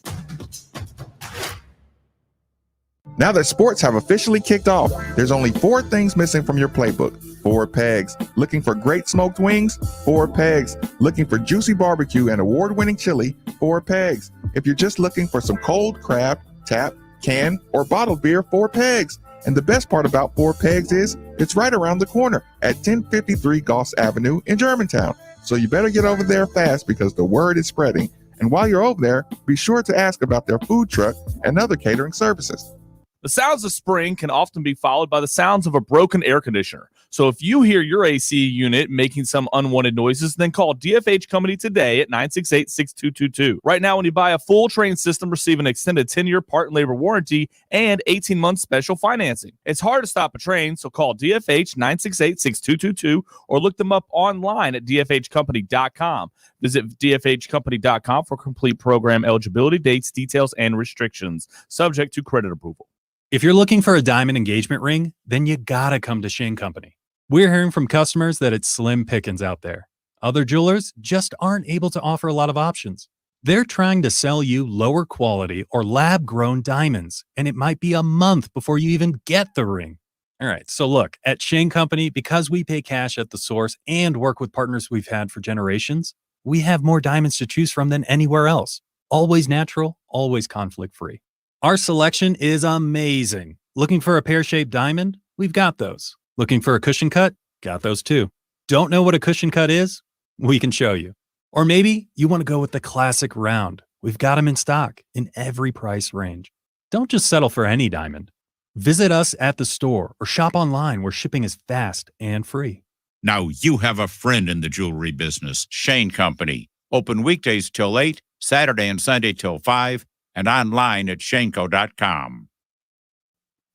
Now that sports have officially kicked off, there's only 4 things missing from your playbook. 4 pegs. Looking for great smoked wings? 4 pegs. Looking for juicy barbecue and award-winning chili? 4 pegs. If you're just looking for some cold crab, tap, can, or bottled beer? 4 pegs. And the best part about 4 pegs is it's right around the corner at 1053 Goss Avenue in Germantown. So you better get over there fast because the word is spreading. And while you're over there, be sure to ask about their food truck and other catering services. The sounds of spring can often be followed by the sounds of a broken air conditioner. So if you hear your AC unit making some unwanted noises, then call DFH Company today at 968-6222. Right now, when you buy a full Train system, receive an extended 10-year part and labor warranty and 18-month special financing. It's hard to stop a train, so call DFH 968-6222 or look them up online at dfhcompany.com. Visit dfhcompany.com for complete program eligibility, dates, details, and restrictions, subject to credit approval. If you're looking for a diamond engagement ring, then you gotta come to Shane Company. We're hearing from customers that it's slim pickings out there. Other jewelers just aren't able to offer a lot of options. They're trying to sell you lower quality or lab-grown diamonds, and it might be a month before you even get the ring. All right, so look, at Shane Company, because we pay cash at the source and work with partners we've had for generations, we have more diamonds to choose from than anywhere else. Always natural, always conflict-free. Our selection is amazing. Looking for a pear-shaped diamond? We've got those. Looking for a cushion cut? Got those too. Don't know what a cushion cut is? We can show you. Or maybe you want to go with the classic round. We've got them in stock in every price range. Don't just settle for any diamond. Visit us at the store or shop online where shipping is fast and free. Now you have a friend in the jewelry business. Shane Company. Open weekdays till 8, Saturday and Sunday till 5, and online at shanco.com.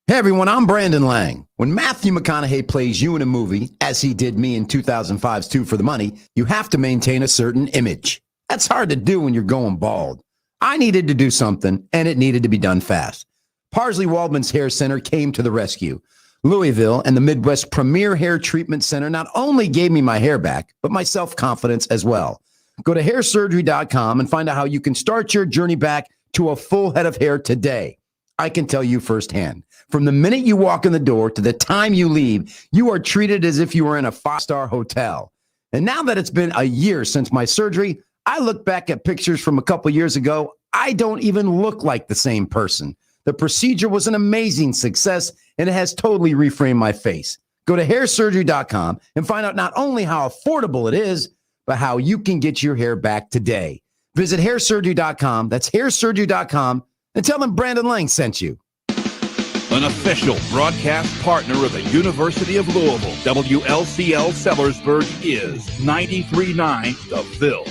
Hey everyone, I'm Brandon Lang. When Matthew McConaughey plays you in a movie, as he did me in 2005's 2 for the Money, you have to maintain a certain image. That's hard to do when you're going bald. I needed to do something, and it needed to be done fast. Parsley Waldman's Hair Center came to the rescue. Louisville and the Midwest Premier Hair Treatment Center not only gave me my hair back, but my self-confidence as well. Go to hairsurgery.com and find out how you can start your journey back to a full head of hair today. I can tell you firsthand, from the minute you walk in the door to the time you leave, you are treated as if you were in a 5-star hotel. And now that it's been a year since my surgery, I look back at pictures from a couple years ago. I don't even look like the same person. The procedure was an amazing success, and it has totally reframed my face. Go to hairsurgery.com and find out not only how affordable it is, but how you can get your hair back today. Visit hairsurgery.com. That's hairsurgery.com. And tell them Brandon Lang sent you. An official broadcast partner of the University of Louisville, WLCL Sellersburg is 93.9 The Ville.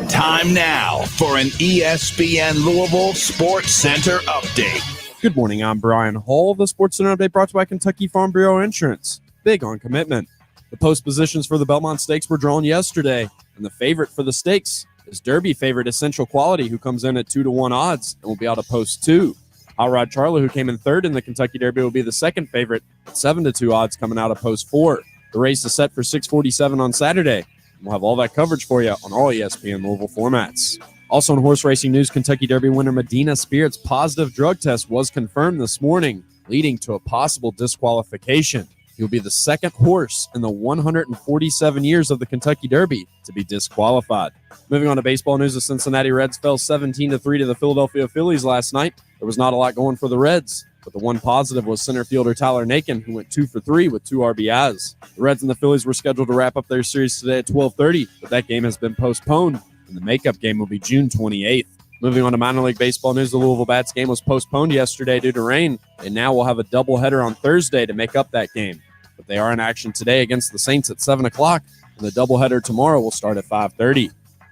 Time now for an ESPN Louisville Sports Center update. Good morning, I'm Brian Hall. The Sports Center update brought to you by Kentucky Farm Bureau Insurance. Big on commitment. The post positions for the Belmont Stakes were drawn yesterday, and the favorite for the stakes is Derby favorite Essential Quality, who comes in at 2-1 odds and will be out of post 2. Hot Rod Charlie, who came in third in the Kentucky Derby, will be the second favorite at 7-2 odds coming out of post 4. The race is set for 6:47 on Saturday. We'll have all that coverage for you on all ESPN Louisville formats. Also in horse racing news, Kentucky Derby winner Medina Spirit's positive drug test was confirmed this morning, leading to a possible disqualification. He'll be the second horse in the 147 years of the Kentucky Derby to be disqualified. Moving on to baseball news, the Cincinnati Reds fell 17-3 to the Philadelphia Phillies last night. There was not a lot going for the Reds, but the one positive was center fielder Tyler Naquin, who went 2 for 3 with 2 RBIs. The Reds and the Phillies were scheduled to wrap up their series today at 12:30, but that game has been postponed, and the makeup game will be June 28th. Moving on to minor league baseball news, the Louisville Bats game was postponed yesterday due to rain, and now we'll have a doubleheader on Thursday to make up that game. But they are in action today against the Saints at 7 o'clock, and the doubleheader tomorrow will start at 5:30.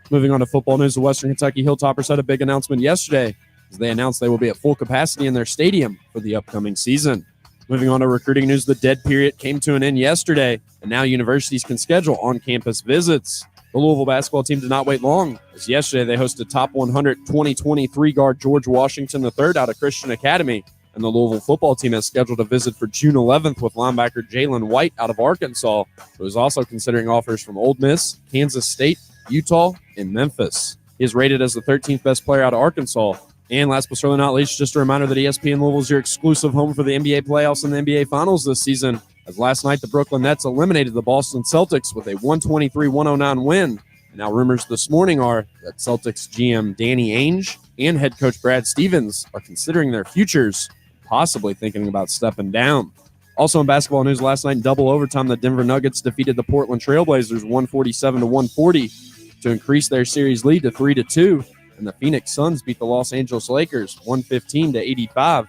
Moving on to football news, the Western Kentucky Hilltoppers had a big announcement yesterday as they announced they will be at full capacity in their stadium for the upcoming season. Moving on to recruiting news, the dead period came to an end yesterday, and now universities can schedule on-campus visits. The Louisville basketball team did not wait long, as yesterday they hosted top 100 2023 guard George Washington III out of Christian Academy, and the Louisville football team has scheduled a visit for June 11th with linebacker Jalen White out of Arkansas, who is also considering offers from Ole Miss, Kansas State, Utah, and Memphis. He is rated as the 13th best player out of Arkansas. And last but certainly not least, just a reminder that ESPN Louisville is your exclusive home for the NBA playoffs and the NBA Finals this season, as last night the Brooklyn Nets eliminated the Boston Celtics with a 123-109 win. And now rumors this morning are that Celtics GM Danny Ainge and head coach Brad Stevens are considering their futures, possibly thinking about stepping down. Also in basketball news last night in double overtime, the Denver Nuggets defeated the Portland Trailblazers 147-140 to increase their series lead to 3-2. And the Phoenix Suns beat the Los Angeles Lakers 115-85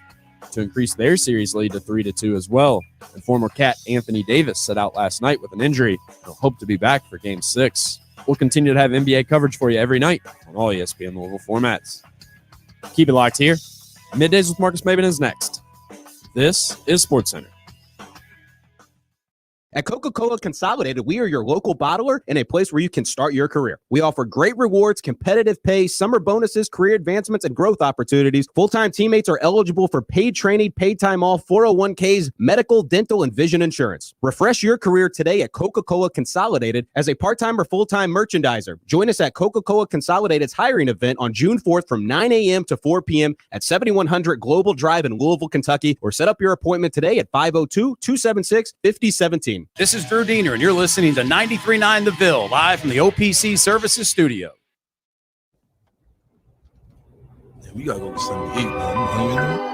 to increase their series lead to 3-2 as well. And former Cat Anthony Davis set out last night with an injury and will hope to be back for Game 6. We'll continue to have NBA coverage for you every night on all ESPN Louisville formats. Keep it locked here. Middays with Marcus Maben is next. This is SportsCenter. At Coca-Cola Consolidated, we are your local bottler and a place where you can start your career. We offer great rewards, competitive pay, summer bonuses, career advancements, and growth opportunities. Full-time teammates are eligible for paid training, paid time off, 401ks, medical, dental, and vision insurance. Refresh your career today at Coca-Cola Consolidated as a part-time or full-time merchandiser. Join us at Coca-Cola Consolidated's hiring event on June 4th from 9 a.m. to 4 p.m. at 7100 Global Drive in Louisville, Kentucky, or set up your appointment today at 502-276-5017. This is Drew Diener, and you're listening to 93.9 The Ville, live from the OPC Services Studio. Yeah, we gotta go to something to eat, man. You hungry now?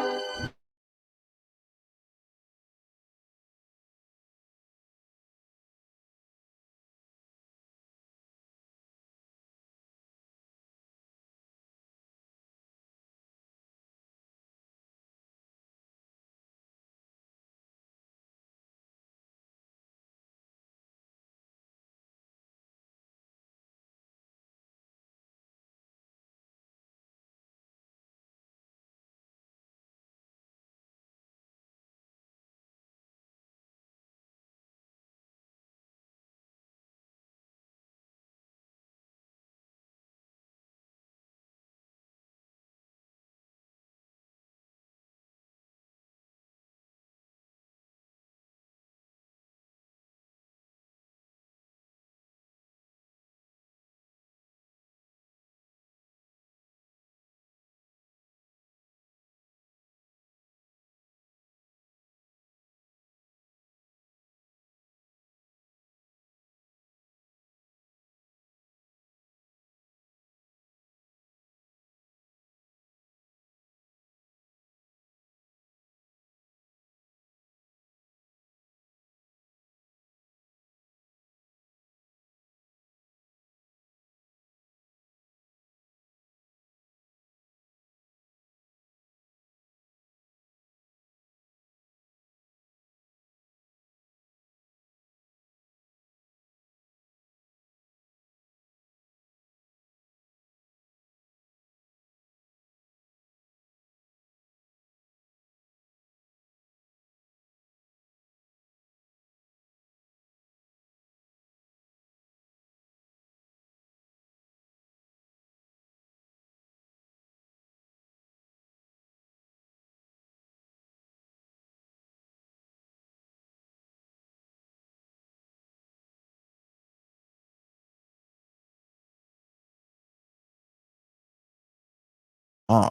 I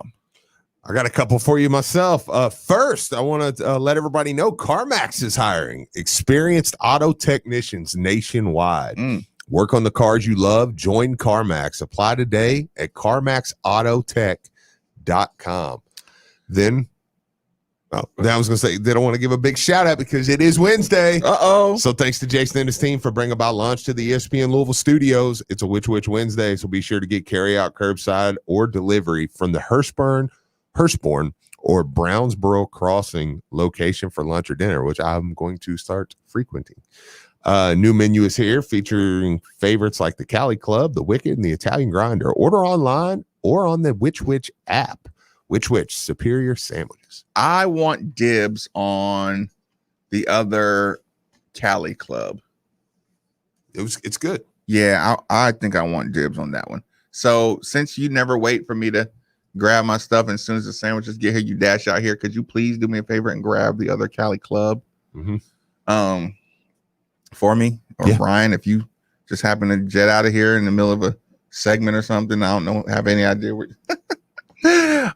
got a couple for you myself. First, I want to let everybody know CarMax is hiring experienced auto technicians nationwide. Work on the cars you love. Join CarMax. Apply today at CarMaxAutoTech.com. Then, I was going to say, they don't want to give a big shout out because it is Wednesday. So thanks to Jason and his team for bringing about lunch to the ESPN Louisville studios. It's a Which Wednesday, so be sure to get carry out, curbside, or delivery from the Hurstbourne, or Brownsboro Crossing location for lunch or dinner, which I'm going to start frequenting. New menu is here featuring favorites like the Cali Club, the Wicked, and the Italian Grinder. Order online or on the Which app. Which superior sandwiches? I want dibs on the other Cali Club. It's good. Yeah, I think I want dibs on that one. So since you never wait for me to grab my stuff, and as soon as the sandwiches get here, you dash out here. Could you please do me a favor and grab the other Cali Club for me? Or Brian, if you just happen to jet out of here in the middle of a segment or something, I don't have any idea what.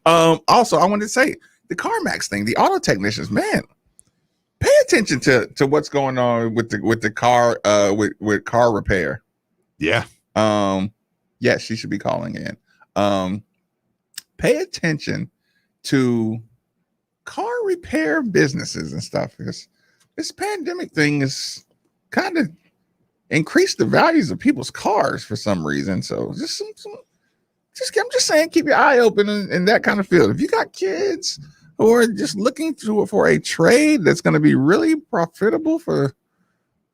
Also, I wanted to say the CarMax thing, the auto technicians, man, pay attention to what's going on with the car with car repair. Yeah. Yes, she should be calling in. Pay attention to car repair businesses and stuff, because this pandemic thing is kind of increased the values of people's cars for some reason. So I'm just saying, keep your eye open in that kind of field. If you got kids who are just looking for a trade that's going to be really profitable for,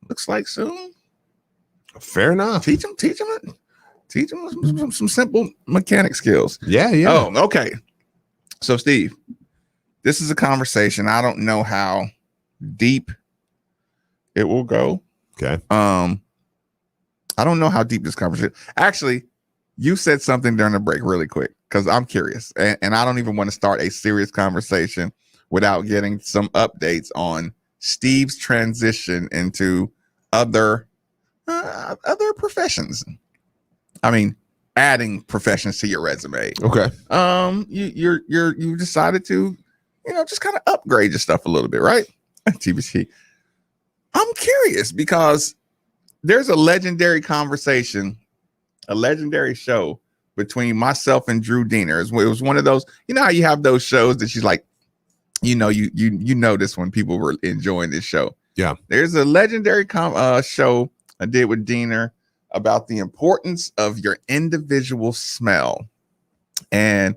looks like soon. Fair enough. Teach them some simple mechanic skills. Yeah. Oh, okay. So Steve, this is a conversation. I don't know how deep it will go. Okay. I don't know how deep this conversation. Actually, you said something during the break really quick, because I'm curious, and I don't even want to start a serious conversation without getting some updates on Steve's transition into other professions. I mean, adding professions to your resume. Okay. You decided to, just kind of upgrade your stuff a little bit, right? TBC. I'm curious because there's a legendary conversation, a legendary show between myself and Drew Diener. It was one of those, how you have those shows that she's like, you notice when people were enjoying this show. Yeah. There's a legendary show I did with Diener about the importance of your individual smell. And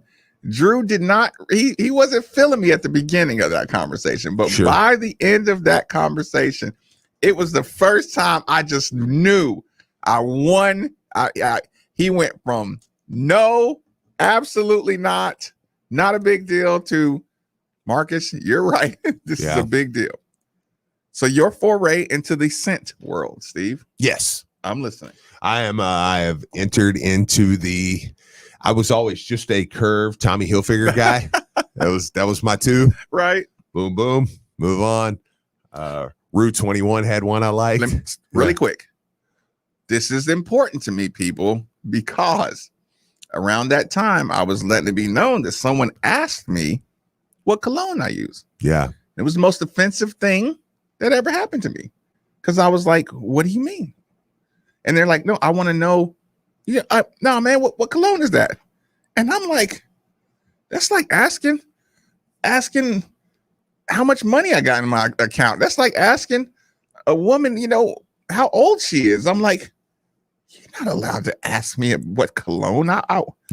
Drew did not, he wasn't feeling me at the beginning of that conversation, but by the end of that conversation, it was the first time I just knew I won. He went from no, absolutely not a big deal, to Marcus, you're right. This is a big deal. So your foray into the scent world, Steve. Yes. I'm listening. I have entered into I was always just a curved Tommy Hilfiger guy. that was my two. Right. Boom, boom. Move on. Route 21 had one I liked. Really quick. This is important to me, people, because around that time I was letting it be known that someone asked me what cologne I use. Yeah. It was the most offensive thing that ever happened to me, because I was like, what do you mean? And they're like, no, I want to know. No, man, what cologne is that? And I'm like, that's like asking how much money I got in my account. That's like asking a woman, how old she is. I'm like, you're not allowed to ask me what cologne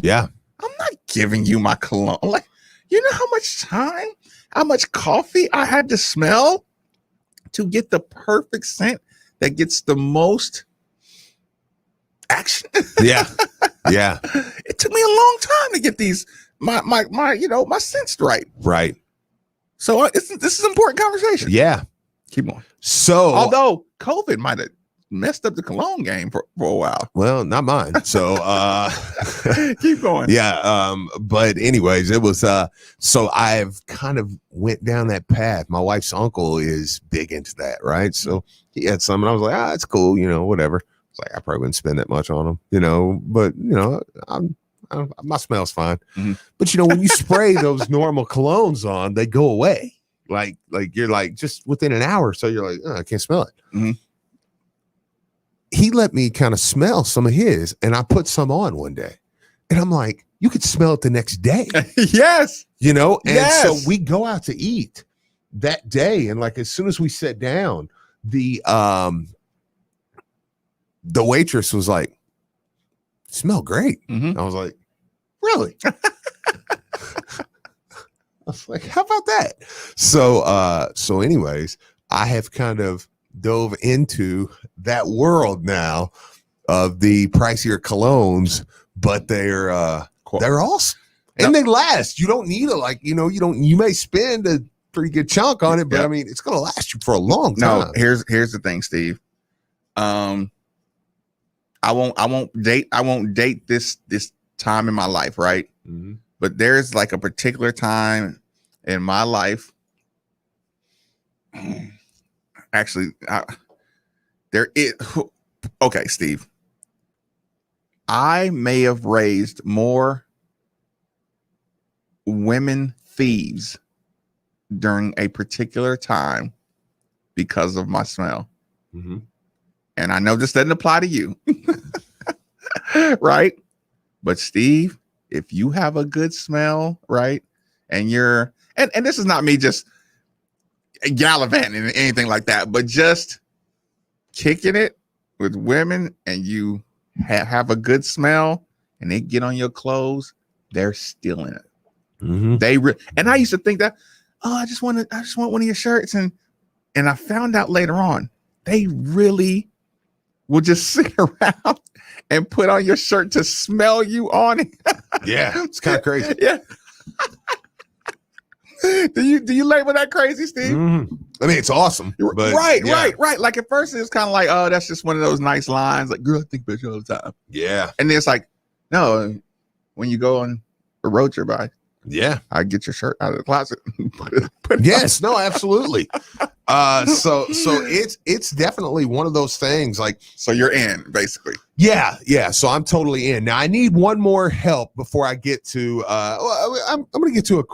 Yeah. I'm not giving you my cologne. Like, you know how much time, how much coffee I had to smell to get the perfect scent that gets the most action. Yeah. Yeah. It took me a long time to get these my scents right. Right. So this is an important conversation. Yeah. Keep going. So although COVID might have messed up the cologne game for a while. Well, not mine. So keep going. Yeah. But anyways, it was so I've kind of went down that path. My wife's uncle is big into that, right? So he had some, and I was like, it's cool, whatever. It's like I probably wouldn't spend that much on them, but my smell's fine. Mm-hmm. But when you spray those normal colognes on, they go away. Like you're like just within an hour, so you're like, I can't smell it. Mm-hmm. He let me kind of smell some of his, and I put some on one day, and I'm like, you could smell it the next day. Yes. And yes. So we go out to eat that day, and like as soon as we sat down, the waitress was like, smell great. Mm-hmm. I was like, really? I was like, how about that? So anyways, I have kind of dove into that world now of the pricier colognes, but they're awesome. And they last. You don't need you may spend a pretty good chunk on it, but I mean, it's going to last you for a long time. No, here's the thing, Steve. I won't date this time in my life, right? Mm-hmm. But there's like a particular time in my life. Actually, there is. Okay, Steve. I may have raised more women thieves during a particular time because of my smell. Mm-hmm. And I know this doesn't apply to you, right? But Steve, if you have a good smell, right, and you're and this is not me just gallivanting and anything like that, but just kicking it with women, and you have a good smell, and they get on your clothes, they're stealing it. Mm-hmm. And I used to think that, oh, I just want one of your shirts, and I found out later on they really will just sit around and put on your shirt to smell you on it. Yeah, it's kind of crazy. Yeah. Do you label that crazy, Steve? Mm-hmm. I mean, it's awesome. But right. Like at first it's kind of like, oh, that's just one of those nice lines. Like, girl, I think about you all the time. Yeah. And then it's like, no, when you go on a road trip, I get your shirt out of the closet. Yes, no, absolutely. So it's definitely one of those things. Like, so you're in, basically. Yeah. So I'm totally in. Now I need one more help before I get to. I'm going to get to a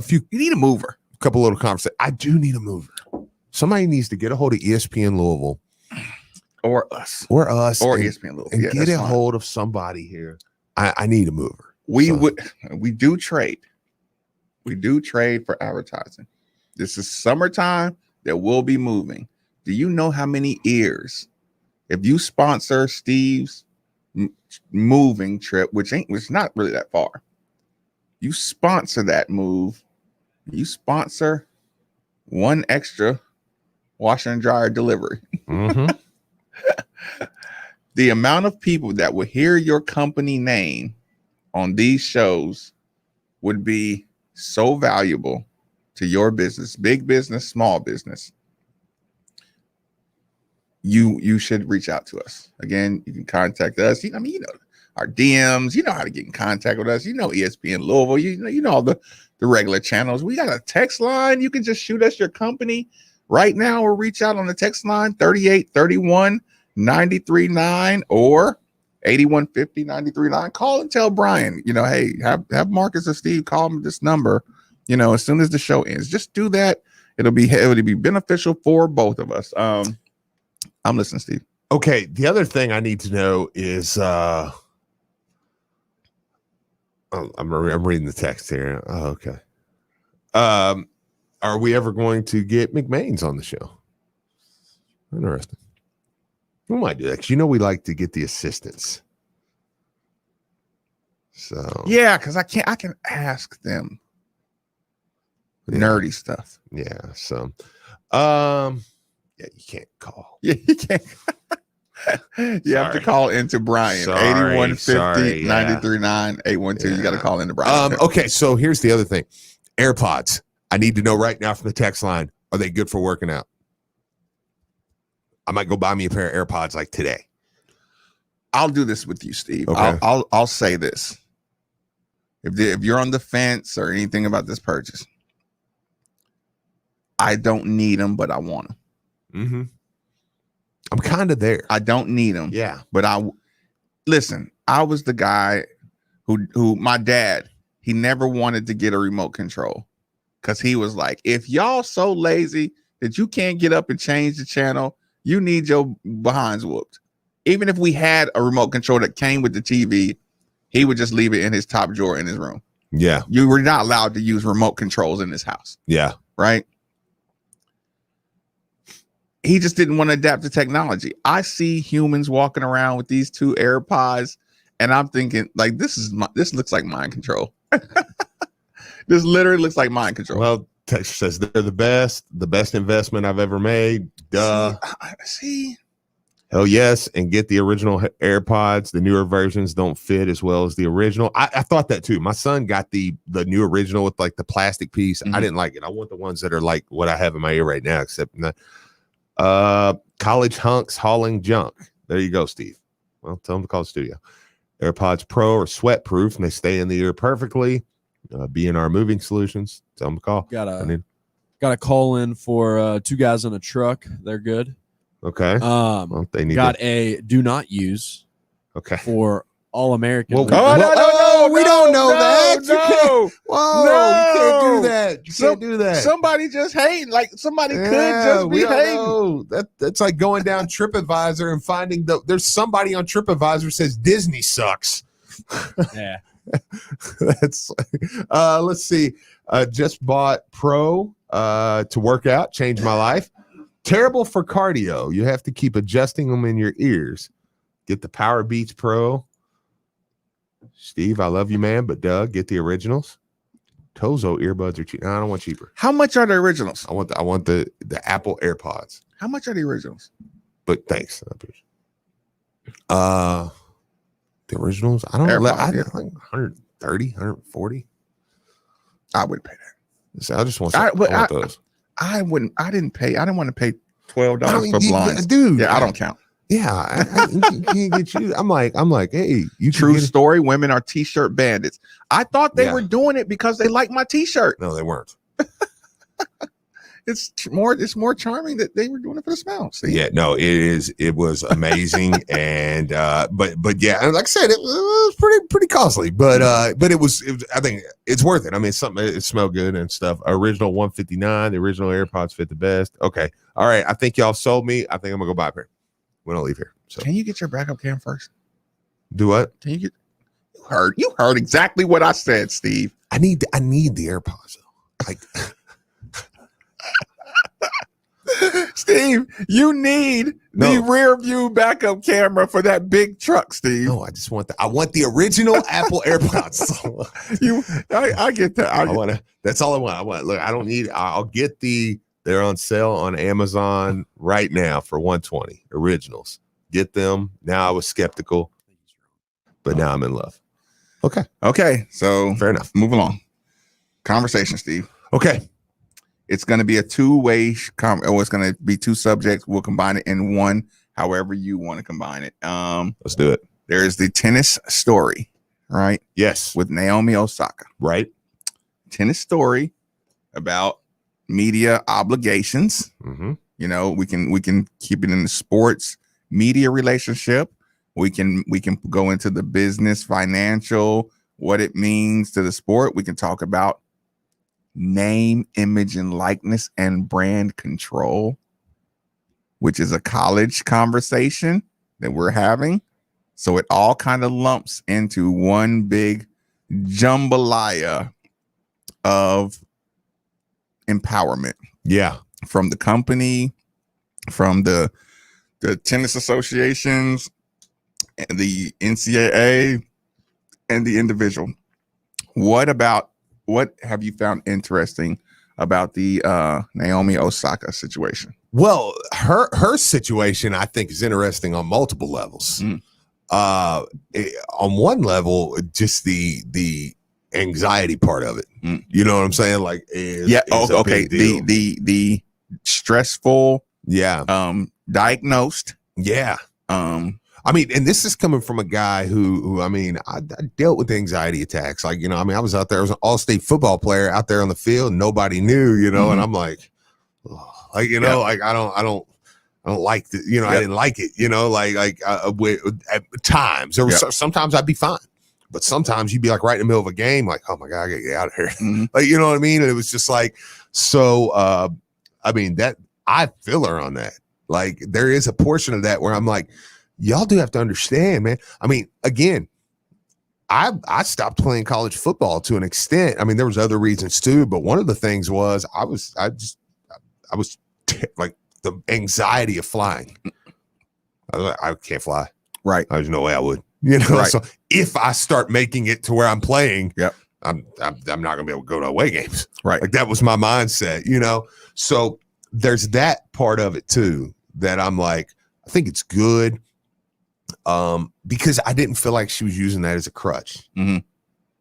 few. You need a mover. A couple little conversations. I do need a mover. Somebody needs to get a hold of ESPN Louisville, or us, or ESPN Louisville, and get a hold of somebody here. I need a mover. We do trade. We do trade for advertising. This is summertime. There will be moving. Do you know how many ears? If you sponsor Steve's moving trip, which not really that far, you sponsor that move. You sponsor one extra washer and dryer delivery. Mm-hmm. The amount of people that will hear your company name on these shows would be so valuable to your business, big business, small business. You should reach out to us. Again, you can contact us. You know our DMs. You know how to get in contact with us. You know ESPN Louisville. You know all the regular channels. We got a text line. You can just shoot us your company right now, or reach out on the text line 3831-939 or 8150-939. Call and tell Brian, hey, have Marcus or Steve call me this number, as soon as the show ends. Just do that. It'll be beneficial for both of us. I'm listening, Steve. Okay. The other thing I need to know is I'm reading the text here. Oh, okay. Are we ever going to get McMahon's on the show? Interesting. We might do that because we like to get the assistants. So yeah, because I can ask them nerdy stuff. Yeah. So yeah, you can't call. Yeah, you can't. You have to call into Brian. 8150-939 812. You got to call into Brian. Okay, so here's the other thing. AirPods. I need to know right now from the text line, are they good for working out? I might go buy me a pair of AirPods like today. I'll do this with you, Steve. Okay. I'll say this. If you're on the fence or anything about this purchase, I don't need them, but I want them. Mm-hmm. I'm kind of there. I don't need them. Yeah. But I was the guy who my dad, he never wanted to get a remote control because he was like, if y'all so lazy that you can't get up and change the channel, you need your behinds whooped. Even if we had a remote control that came with the TV, he would just leave it in his top drawer in his room. Yeah. You were not allowed to use remote controls in this house. Yeah. Right? He just didn't want to adapt to technology. I see humans walking around with these two AirPods, and I'm thinking, like, this looks like mind control. This literally looks like mind control. Well, Texas says they're the best investment I've ever made. Duh. See, Hell yes, and get the original AirPods. The newer versions don't fit as well as the original. I thought that too. My son got the new original with like the plastic piece. I didn't like it. I want the ones that are like what I have in my ear right now, except not. College hunks hauling junk. There you go, Steve. Well, tell them to call the studio. AirPods Pro are sweat proof and they stay in the ear perfectly. B&R Moving Solutions. Tell them to call. Got a call in for 2 guys in a truck. They're good. Okay. Well, they need a do not use. Okay. For All American. We don't know that. You can't do that. You can't do that. Somebody just hating. Like somebody could just be hating. That's like going down TripAdvisor and finding there's somebody on TripAdvisor who says Disney sucks. Yeah. That's let's see. Just bought Pro to work out, changed my life. Terrible for cardio. You have to keep adjusting them in your ears. Get the Power Beats Pro. Steve, I love you, man, but Doug, get the originals. Tozo earbuds are cheap. No, I don't want cheaper. How much are the originals? I want the Apple AirPods. How much are the originals? But thanks. The originals, I don't know. I think like 130, 140. I would pay that. So I just want those. I wouldn't. I didn't want to pay $12 for blinds, dude. Yeah, I don't count. Yeah, you can't get you. I'm like, hey, you true story. Women are t-shirt bandits. I thought they were doing it because they like my t-shirt. No, they weren't. It's more charming that they were doing it for the smell. See? Yeah, no, it was amazing. And but yeah, and like I said, it was pretty costly, but it was I think it's worth it. I mean, it smelled good and stuff. Original 159, the original AirPods fit the best. Okay. All right. I think y'all sold me. I think I'm gonna go buy a pair when I leave here. So can you get your backup cam first? Do what? Can you get you heard exactly what I said, Steve. I need the AirPods though. Like Steve, you need the rear view backup camera for that big truck, Steve. No, I just want I want the original Apple AirPods. I get that. That's all I want. Look, I don't need. I'll get they're on sale on Amazon right now for $120 originals. Get them. Now I was skeptical, but now I'm in love. Okay. So fair enough. Move along. Conversation, Steve. Okay. It's going to be a two-way or it's going to be two subjects. We'll combine it in one, however you want to combine it. Let's do it. There's the tennis story, right? Yes. With Naomi Osaka. Right. Tennis story about media obligations. Mm-hmm. You know, we can keep it in the sports media relationship. We can go into the business, financial, what it means to the sport. We can talk about name, image, and likeness and brand control, which is a college conversation that we're having. So it all kind of lumps into one big jambalaya of empowerment. Yeah. From the company, from the tennis associations, and the NCAA, and the individual. What have you found interesting about the Naomi Osaka situation? Well, her situation, I think, is interesting on multiple levels. On one level, just the anxiety part of it. You know what I'm saying? Like, okay. The stressful, diagnosed, I mean, and this is coming from a guy who I mean, I dealt with anxiety attacks. Like, you know, I mean, I was out there, I was an all-state football player out there on the field. Nobody knew, you know, and I'm like, like, you know, like I don't like the, you know, I didn't like it, you know, at times there was sometimes I'd be fine, but sometimes you'd be like right in the middle of a game, like, oh my God, I gotta get out of here. Like, you know what I mean? And it was just like, so, I mean, that I feel her on that. Like, there is a portion of that where I'm like, y'all do have to understand, man. I mean, again, I stopped playing college football to an extent. I mean, there was other reasons too, but one of the things was I was like the anxiety of flying. I can't fly. Right. There's no way I would. You know, right. So if I start making it to where I'm playing, I'm not gonna be able to go to away games. Right. Like, that was my mindset, you know. So there's that part of it too, that I'm like, I think it's good. Because I didn't feel like she was using that as a crutch. Mm-hmm.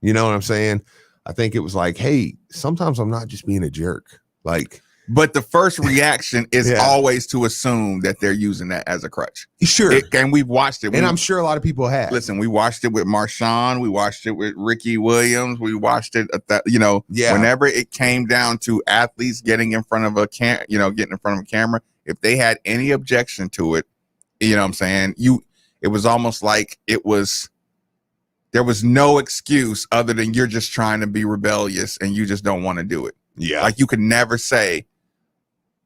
You know what I'm saying? I think it was like, hey, sometimes I'm not just being a jerk. Like, but the first reaction is always to assume that they're using that as a crutch. Sure. And we've watched it. And I'm sure a lot of people have. Listen, we watched it with Marshawn. We watched it with Ricky Williams. We watched it at that, whenever it came down to athletes getting in front of getting in front of a camera, if they had any objection to it, you know what I'm saying? It was almost like there was no excuse other than you're just trying to be rebellious and you just don't want to do it. Yeah. Like you could never say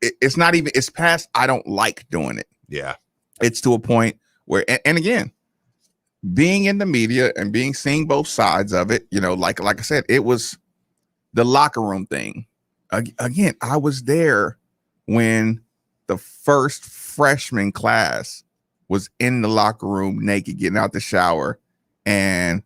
it's past I don't like doing it. Yeah. It's to a point where, and again, being in the media and seeing both sides of it, like I said, it was the locker room thing. Again, I was there when the first freshman class was in the locker room naked, getting out the shower, and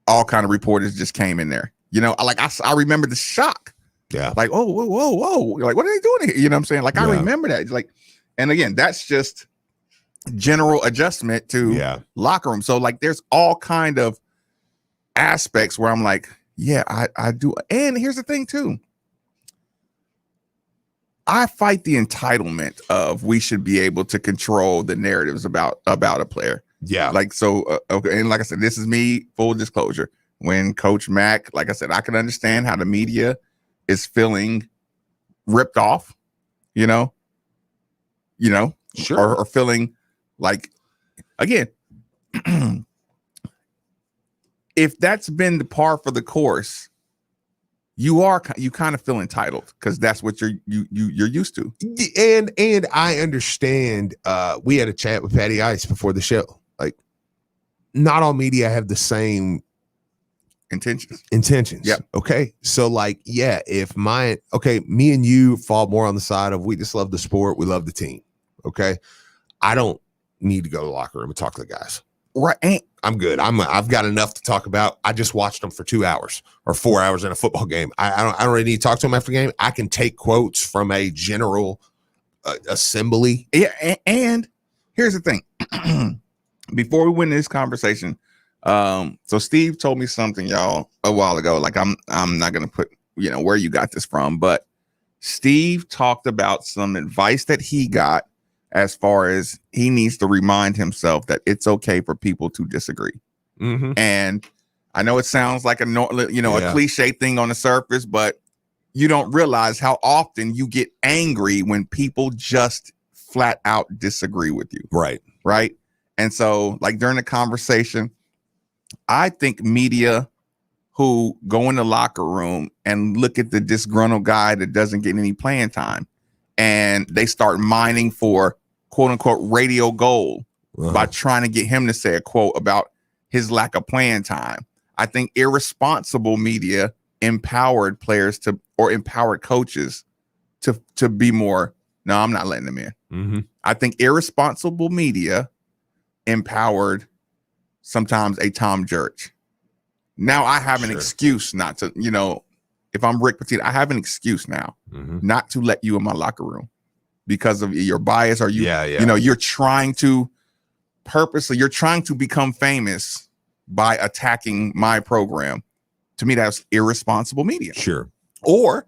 all kind of reporters just came in there. I remember the shock. Yeah. Like, oh, whoa. Like, what are they doing here? You know what I'm saying? Like, I remember that. It's like, and again, that's just general adjustment to locker room. So like, there's all kind of aspects where I'm like, yeah, I do. And here's the thing too. I fight the entitlement of we should be able to control the narratives about a player. Yeah. Like, so, okay. And like I said, this is me, full disclosure. When Coach Mack, like I said, I can understand how the media is feeling ripped off, sure. or feeling like, again, if that's been the par for the course, you kind of feel entitled because that's what you're used to. And I understand. We had a chat with Patty Ice before the show. Like, not all media have the same intentions. Yeah. Okay. So like, if me and you fall more on the side of we just love the sport, we love the team. Okay. I don't need to go to the locker room and talk to the guys. Right. I'm good. I've got enough to talk about. I just watched them for 2 hours or 4 hours in a football game. I don't really need to talk to them after the game. I can take quotes from a general assembly. Yeah. And here's the thing. Before we went into this conversation, so Steve told me something, y'all, a while ago. Like, I'm not gonna put where you got this from, but Steve talked about some advice that he got as far as he needs to remind himself that it's okay for people to disagree. Mm-hmm. And I know it sounds like a cliche thing on the surface, but you don't realize how often you get angry when people just flat out disagree with you. Right. And so, like, during the conversation, I think media who go in the locker room and look at the disgruntled guy that doesn't get any playing time, and they start mining for quote unquote radio gold by trying to get him to say a quote about his lack of playing time. I think irresponsible media empowered players or empowered coaches to be more, no, I'm not letting them in. Mm-hmm. I think irresponsible media empowered sometimes a Tom Jurich. Now I have an excuse not to, if I'm Rick Pitino, I have an excuse now not to let you in my locker room because of your bias, or you're trying to become famous by attacking my program. To me, that's irresponsible media. Sure. Or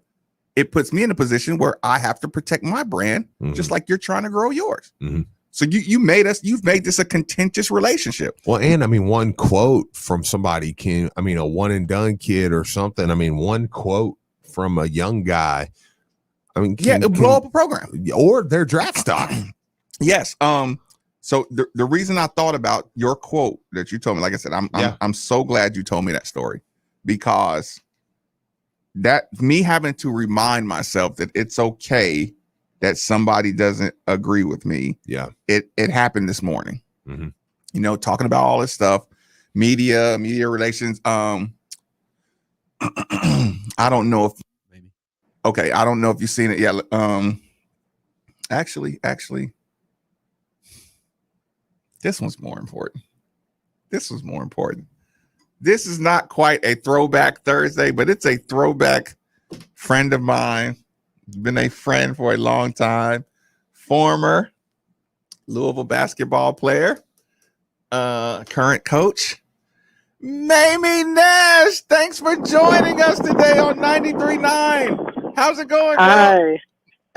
it puts me in a position where I have to protect my brand, just like you're trying to grow yours. Mm-hmm. So you've made this a contentious relationship. Well, and I mean, one quote from somebody a one and done kid or something. I mean, one quote from a young guy. I mean, it'll blow up a program or their draft stock. Yes. So the reason I thought about your quote that you told me, like I said, I'm so glad you told me that story, because that me having to remind myself that it's okay that somebody doesn't agree with me. Yeah. It happened this morning. Mm-hmm. Talking about all this stuff, media relations. I don't know if okay, I don't know if you've seen it. Yeah. Actually, this one's more important. This was more important. This is not quite a throwback Thursday, but it's a throwback friend of mine. Been a friend for a long time. Former Louisville basketball player, current coach, Mamie Nash. Thanks for joining us today on 93.9. How's it going, girl? Hi.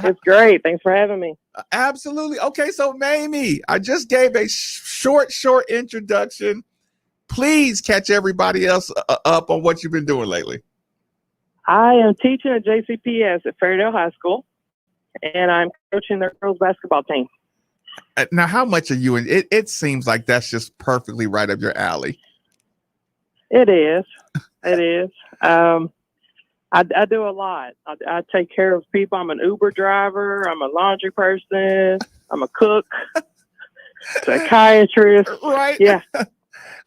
It's great. Thanks for having me. Absolutely. Okay, so Mamie, I just gave a short introduction. Please catch everybody else up on what you've been doing lately. I am teaching at JCPS at Fairdale High School, and I'm coaching their girls basketball team. Now, how much are you in? It seems like that's just perfectly right up your alley. It is. It is. I do a lot. I take care of people. I'm an Uber driver. I'm a laundry person. I'm a cook, psychiatrist. Right. Yeah.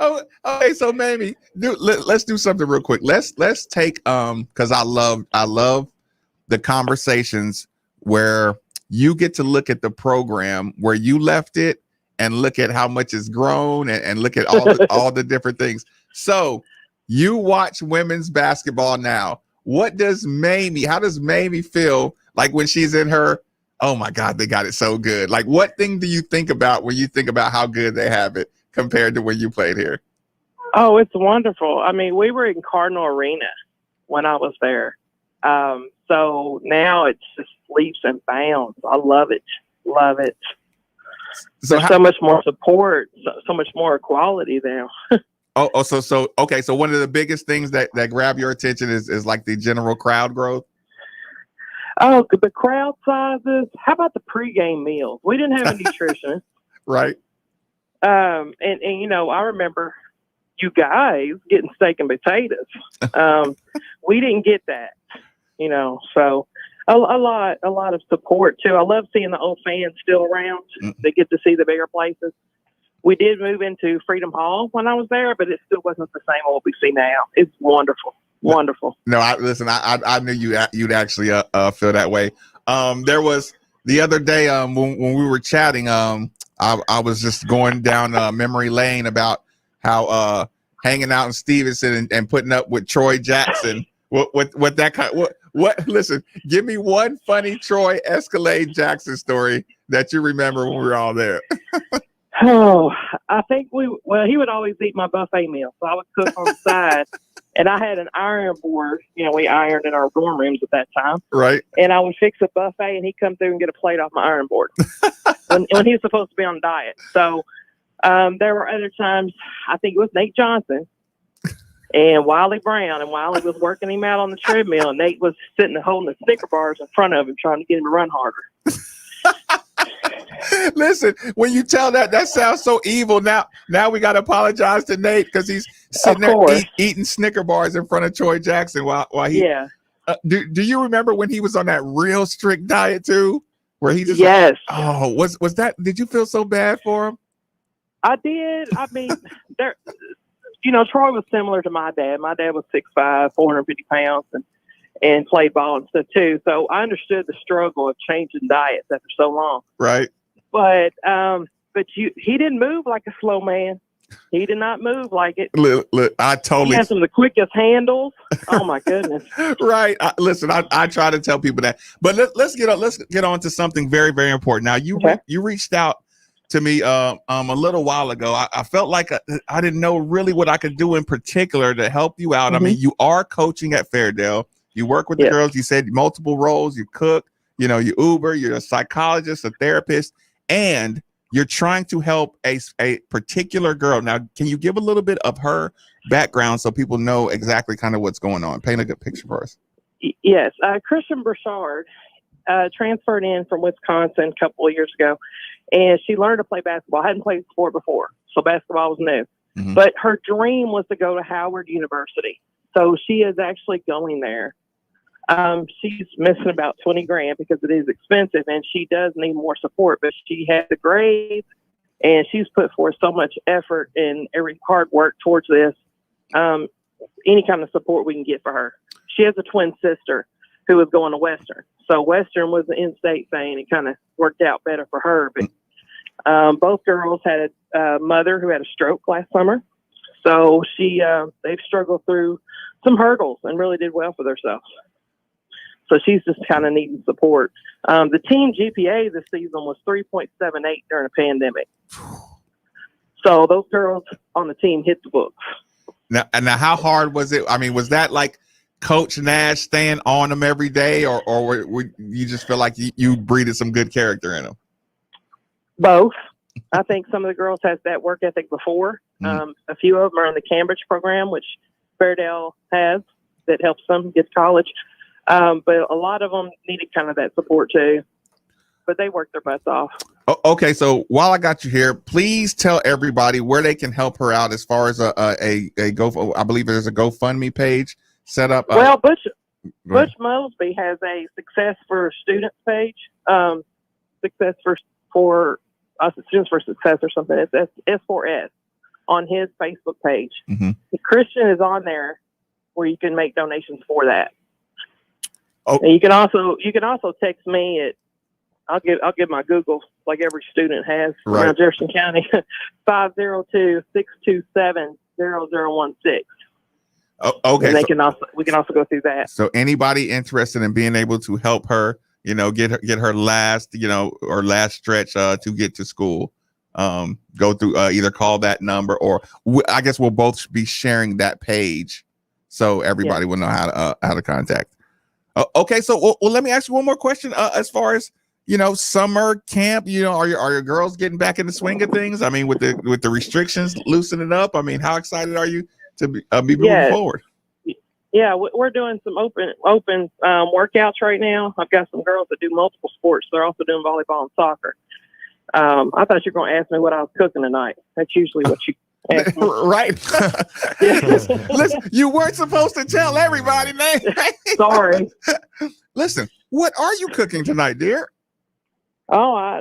Oh, okay. So Mamie, let's do something real quick. Let's take because I love the conversations where you get to look at the program where you left it and look at how much it's grown and look at all the different things. So you watch women's basketball now. How does Mamie feel like when she's in her, oh my God, they got it so good? Like, what thing do you think about when you think about how good they have it compared to when you played here? Oh, it's wonderful. I mean, we were in Cardinal Arena when I was there. So now it's just leaps and bounds. I love it. Love it. There's so much more support, so much more equality now. Okay. So one of the biggest things that grab your attention is like the general crowd growth. Oh, the crowd sizes. How about the pregame meals? We didn't have a nutritionist. Right. And you know, I remember you guys getting steak and potatoes. We didn't get that, you know, so a lot of support too. I love seeing the old fans still around. They get to see the bigger places. We did move into Freedom Hall when I was there, but it still wasn't the same what we see now. It's wonderful. Wonderful. No, I knew you'd actually feel that way. There was the other day when we were chatting, I was just going down memory lane about how hanging out in Stevenson and putting up with Troy Jackson. What that kind? What? Listen, give me one funny Troy Escalade Jackson story that you remember when we were all there. Oh, I think he would always eat my buffet meal, so I would cook on the side. And I had an iron board. You know, we ironed in our dorm rooms at that time. Right. And I would fix a buffet, and he'd come through and get a plate off my iron board when he was supposed to be on a diet. So there were other times, I think it was Nate Johnson and Wiley Brown, and Wiley was working him out on the treadmill, and Nate was sitting and holding the Snicker bars in front of him, trying to get him to run harder. Listen, when you tell that sounds so evil. Now we got to apologize to Nate because he's sitting there eating Snicker bars in front of Troy Jackson while he. Yeah. Do you remember when he was on that real strict diet too, where he just? Yes. Was that? Did you feel so bad for him? I did. I mean, there. You know, Troy was similar to my dad. My dad was 6'5", 450 pounds, and played ball and stuff too. So I understood the struggle of changing diets after so long. Right. But he didn't move like a slow man. He did not move like it. Look, I totally. He has some of the quickest handles. Oh my goodness. Right. Listen, I try to tell people that, but let's get on to something very, very important. Now you reached out to me a little while ago. I felt like I didn't know really what I could do in particular to help you out. Mm-hmm. I mean, you are coaching at Fairdale. You work with the girls. You said multiple roles. You cook. You know, you Uber. You're a psychologist, a therapist, and you're trying to help a particular girl. Now, can you give a little bit of her background so people know exactly kind of what's going on? Paint a good picture for us. Yes. Christian Burchard transferred in from Wisconsin a couple of years ago, and she learned to play basketball. I hadn't played sport before, so basketball was new. Mm-hmm. But her dream was to go to Howard University. So she is actually going there. She's missing about $20,000 because it is expensive, and she does need more support, but she has the grades, and she's put forth so much effort and every hard work towards this. Any kind of support we can get for her. She has a twin sister who was going to Western. So Western was an in-state thing. It kind of worked out better for her, but both girls had a mother who had a stroke last summer. So they've struggled through some hurdles and really did well for themselves. So she's just kind of needing support. The team GPA this season was 3.78 during the pandemic. So those girls on the team hit the books. Now, how hard was it? I mean, was that like Coach Nash staying on them every day, or you just feel like you breeded some good character in them? Both. I think some of the girls has that work ethic before. A few of them are in the Cambridge program, which Fairdale has, that helps them get to college. But a lot of them needed kind of that support too. But they worked their butts off. Okay, so while I got you here, please tell everybody where they can help her out as far as a Go. I believe there's a GoFundMe page set up. Well, Butch Mosby has a Success for Students page. Success for Students for Success or something. It's S4S on his Facebook page. Christian is on there where you can make donations for that. Oh. And you can also text me at I'll give my Google like every student has around Jefferson County 502-627-0016. Okay. And we can also go through that. So anybody interested in being able to help her, get her last, or last stretch to get to school, go through either call that number or I guess we'll both be sharing that page so everybody will know how to contact. Okay, so well, let me ask you one more question. As far as summer camp, are your girls getting back in the swing of things? I mean, with the restrictions loosening up, I mean, how excited are you to be moving forward? Yeah, we're doing some open workouts right now. I've got some girls that do multiple sports. They're also doing volleyball and soccer. I thought you were going to ask me what I was cooking tonight. That's usually what you ask me. Right. Listen, you weren't supposed to tell everybody, man. Sorry. Listen, what are you cooking tonight, dear? Oh, I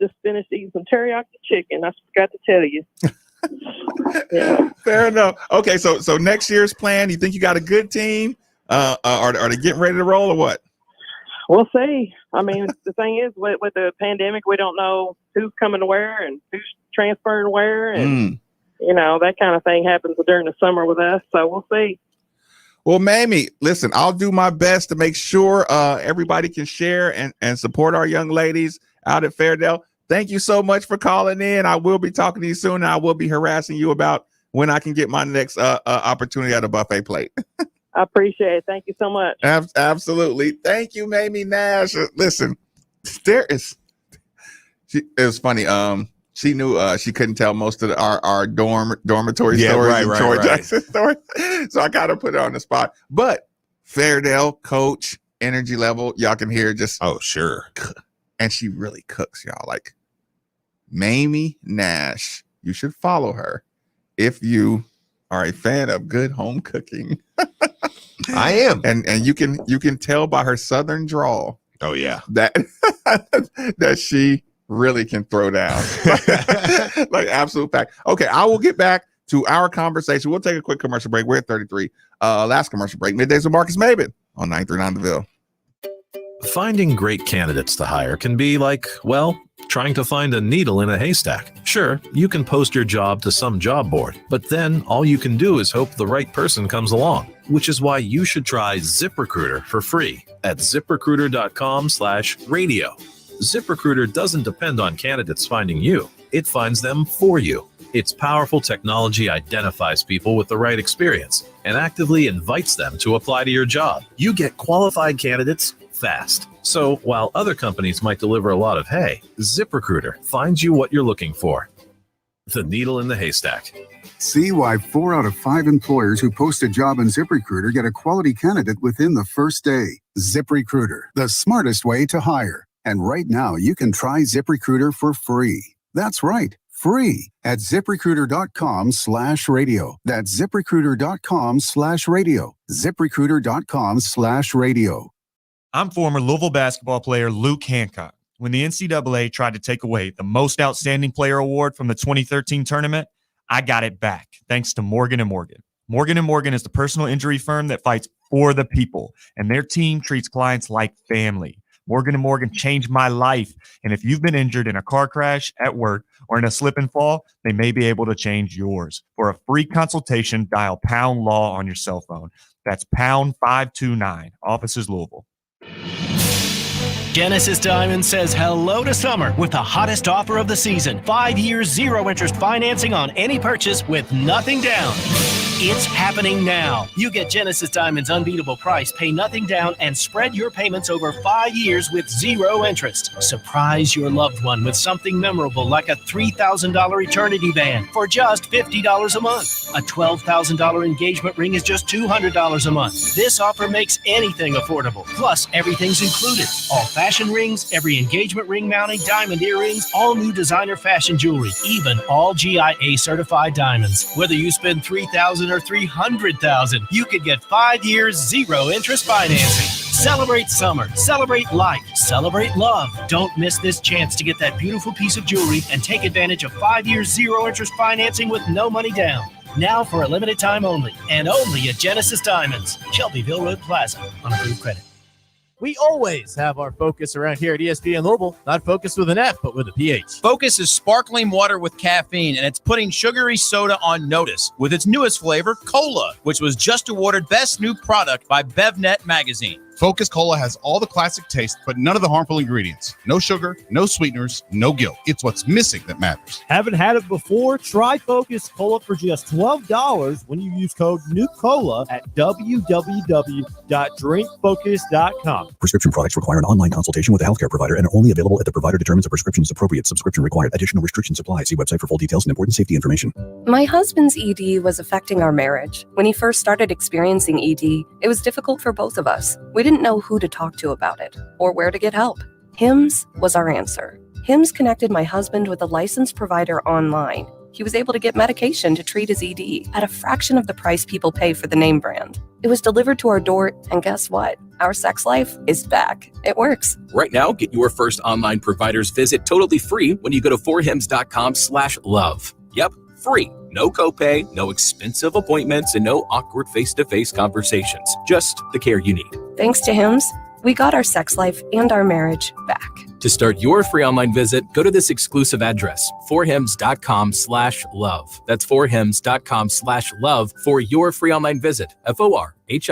just finished eating some teriyaki chicken. I forgot to tell you. Yeah. Fair enough. Okay, so next year's plan, you think you got a good team? Are they getting ready to roll or what? We'll see. I mean, the thing is, with the pandemic, we don't know who's coming to where and who's transferring where, and that kind of thing happens during the summer with us. So we'll see. Well, Mamie, listen, I'll do my best to make sure everybody can share and support our young ladies out at Fairdale. Thank you so much for calling in. I will be talking to you soon. I will be harassing you about when I can get my next opportunity at a buffet plate. I appreciate it. Thank you so much. Absolutely. Thank you, Mamie Nash. Listen, it was funny. She knew she couldn't tell most of our dormitory stories, Troy Jackson stories. So I kind of put her on the spot. But Fairdale coach energy level, y'all can hear just sure. And she really cooks, y'all. Like Mamie Nash, you should follow her if you are a fan of good home cooking. I am, and you can tell by her southern drawl. Oh yeah, that she really can throw down. Like absolute fact. Okay, I will get back to our conversation. We'll take a quick commercial break. We're at 33. Last commercial break. Middays with Marcus Maben on 939 The Ville. Finding great candidates to hire can be like, well, trying to find a needle in a haystack. Sure, you can post your job to some job board, but then all you can do is hope the right person comes along, which is why you should try ZipRecruiter for free at ZipRecruiter.com/radio. ZipRecruiter doesn't depend on candidates finding you. It finds them for you. Its powerful technology identifies people with the right experience and actively invites them to apply to your job. You get qualified candidates fast. So while other companies might deliver a lot of hay, ZipRecruiter finds you what you're looking for. The needle in the haystack. See why 4 out of 5 employers who post a job in ZipRecruiter get a quality candidate within the first day. ZipRecruiter, the smartest way to hire. And right now, you can try ZipRecruiter for free. That's right, free at ZipRecruiter.com/radio. That's ZipRecruiter.com/radio. ZipRecruiter.com/radio. I'm former Louisville basketball player Luke Hancock. When the NCAA tried to take away the Most Outstanding Player Award from the 2013 tournament, I got it back thanks to Morgan & Morgan. Morgan & Morgan is the personal injury firm that fights for the people, and their team treats clients like family. Morgan & Morgan changed my life, and if you've been injured in a car crash, at work, or in a slip and fall, they may be able to change yours. For a free consultation, dial #LAW on your cell phone. That's #529. Offices Louisville. Genesis Diamond says hello to summer with the hottest offer of the season. 5 years, 0 interest financing on any purchase with nothing down. It's happening now. You get Genesis Diamond's unbeatable price, pay nothing down, and spread your payments over 5 years with 0 interest. Surprise your loved one with something memorable like a $3,000 eternity band for just $50 a month. A $12,000 engagement ring is just $200 a month. This offer makes anything affordable. Plus, everything's included. All fashion rings, every engagement ring mounting, diamond earrings, all new designer fashion jewelry, even all GIA certified diamonds. Whether you spend $3,000 or $300,000, you could get 5 years, 0 interest financing. Celebrate summer, celebrate life, celebrate love. Don't miss this chance to get that beautiful piece of jewelry and take advantage of 5 years, 0 interest financing with no money down. Now for a limited time only, and only at Genesis Diamonds, Shelbyville Road Plaza, on approved credit. We always have our focus around here at ESPN Louisville, not focused with an F, but with a PH. Focus is sparkling water with caffeine, and it's putting sugary soda on notice with its newest flavor, Cola, which was just awarded Best New Product by BevNet Magazine. Focus Cola has all the classic taste, but none of the harmful ingredients. No sugar, no sweeteners, no guilt. It's what's missing that matters. Haven't had it before? Try Focus Cola for just $12 when you use code NEWCOLA at www.drinkfocus.com. Prescription products require an online consultation with a healthcare provider and are only available if the provider determines a prescription is appropriate. Subscription required. Additional restrictions apply. See website for full details and important safety information. My husband's ED was affecting our marriage. When he first started experiencing ED, it was difficult for both of us. We didn't know who to talk to about it or where to get help. HIMS was our answer. HIMS connected my husband with a licensed provider online. He was able to get medication to treat his ED at a fraction of the price people pay for the name brand. It was delivered to our door, and guess what? Our sex life is back. It works. Right now, get your first online provider's visit totally free when you go to forhims.com/love. Yep, free. No copay, no expensive appointments, and no awkward face-to-face conversations. Just the care you need. Thanks to HIMS, we got our sex life and our marriage back. To start your free online visit, go to this exclusive address, forhims.com/love. That's forhims.com/love for your free online visit. forhims.com/love. It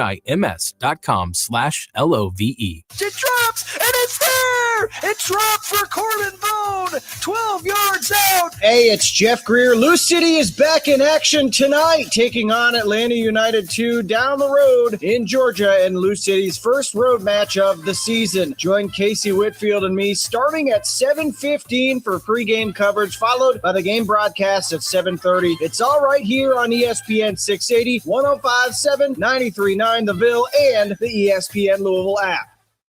drops, and it's there! It dropped for Corbin Bone! 12 yards out! Hey, it's Jeff Greer. Lou City is back in action tonight, taking on Atlanta United 2 down the road in Georgia in Lou City's first road match of the season. Join Casey Whitfield and me starting at 7:15 for pregame coverage, followed by the game broadcast at 7:30. It's all right here on ESPN 680, 105.7, 93.9 The Ville, and the ESPN Louisville app.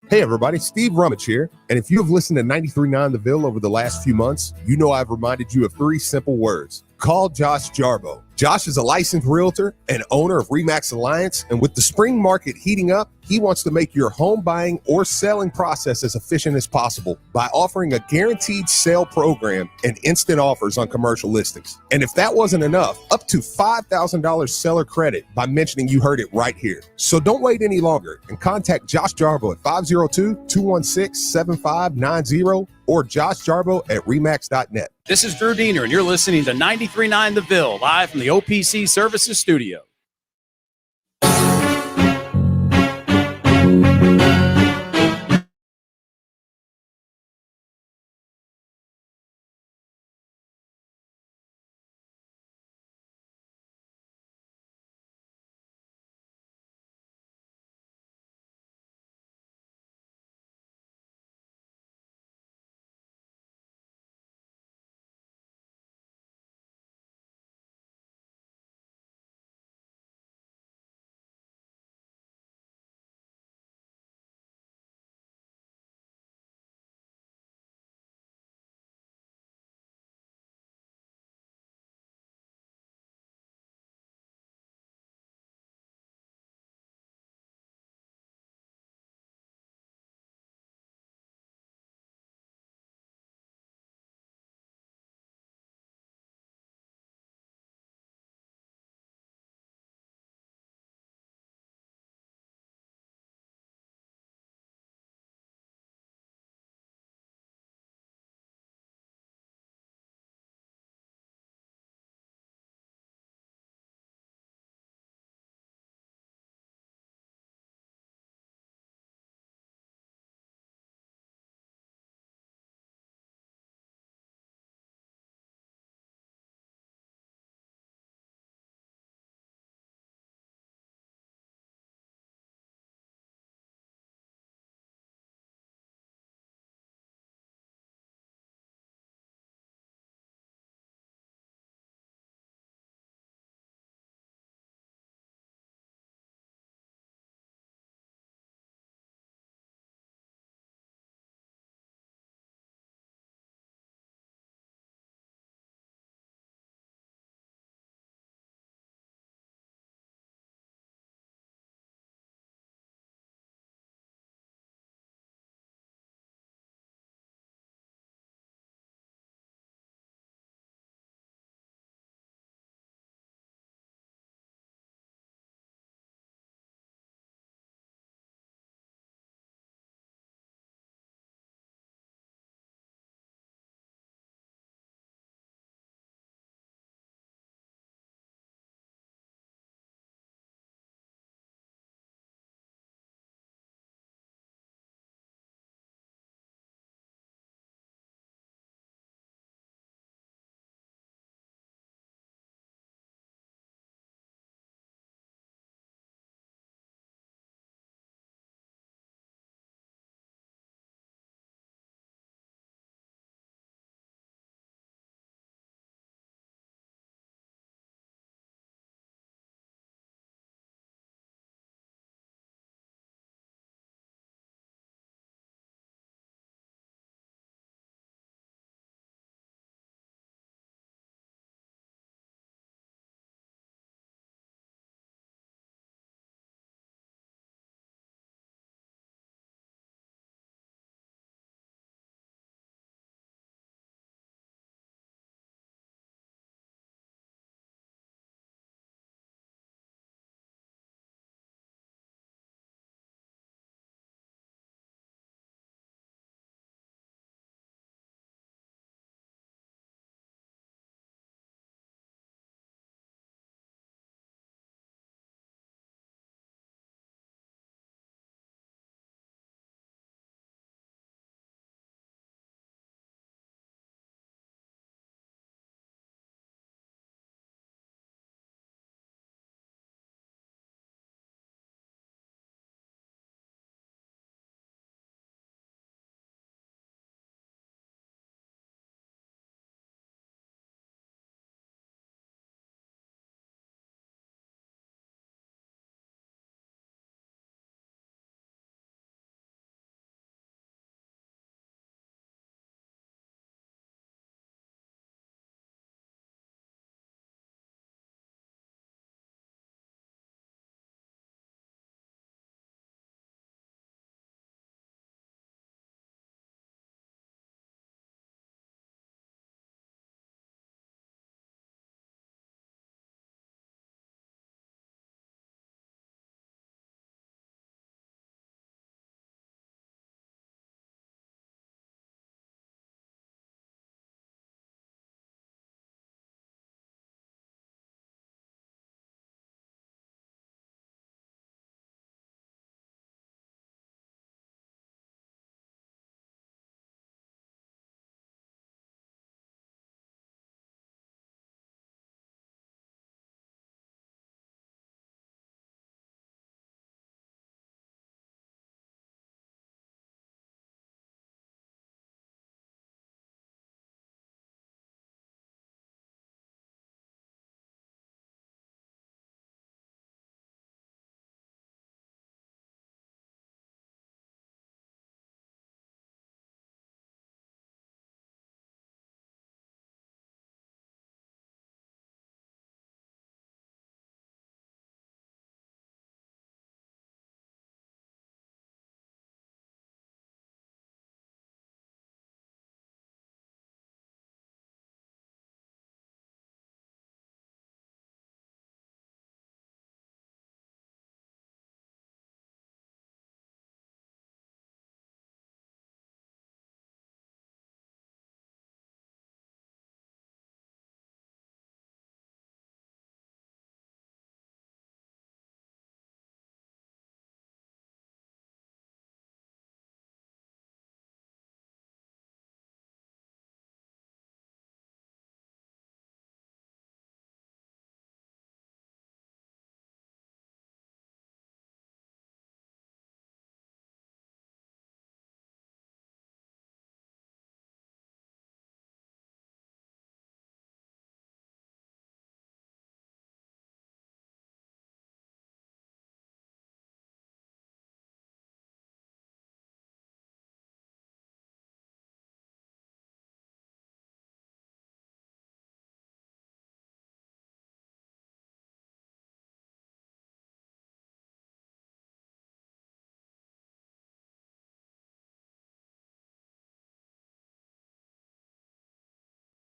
Hey everybody, Steve Rummage here. And if you have listened to 93.9 The Ville over the last few months, you know I've reminded you of 3 simple words. Call Josh Jarbo. Josh is a licensed realtor and owner of RE/MAX Alliance, and with the spring market heating up, he wants to make your home buying or selling process as efficient as possible by offering a guaranteed sale program and instant offers on commercial listings. And if that wasn't enough, up to $5,000 seller credit by mentioning you heard it right here. So don't wait any longer and contact Josh Jarbo at 502-216-7590 or Josh Jarbo at remax.net. This is Drew Diener, and you're listening to 93.9 The Ville, live from the OPC Services Studio.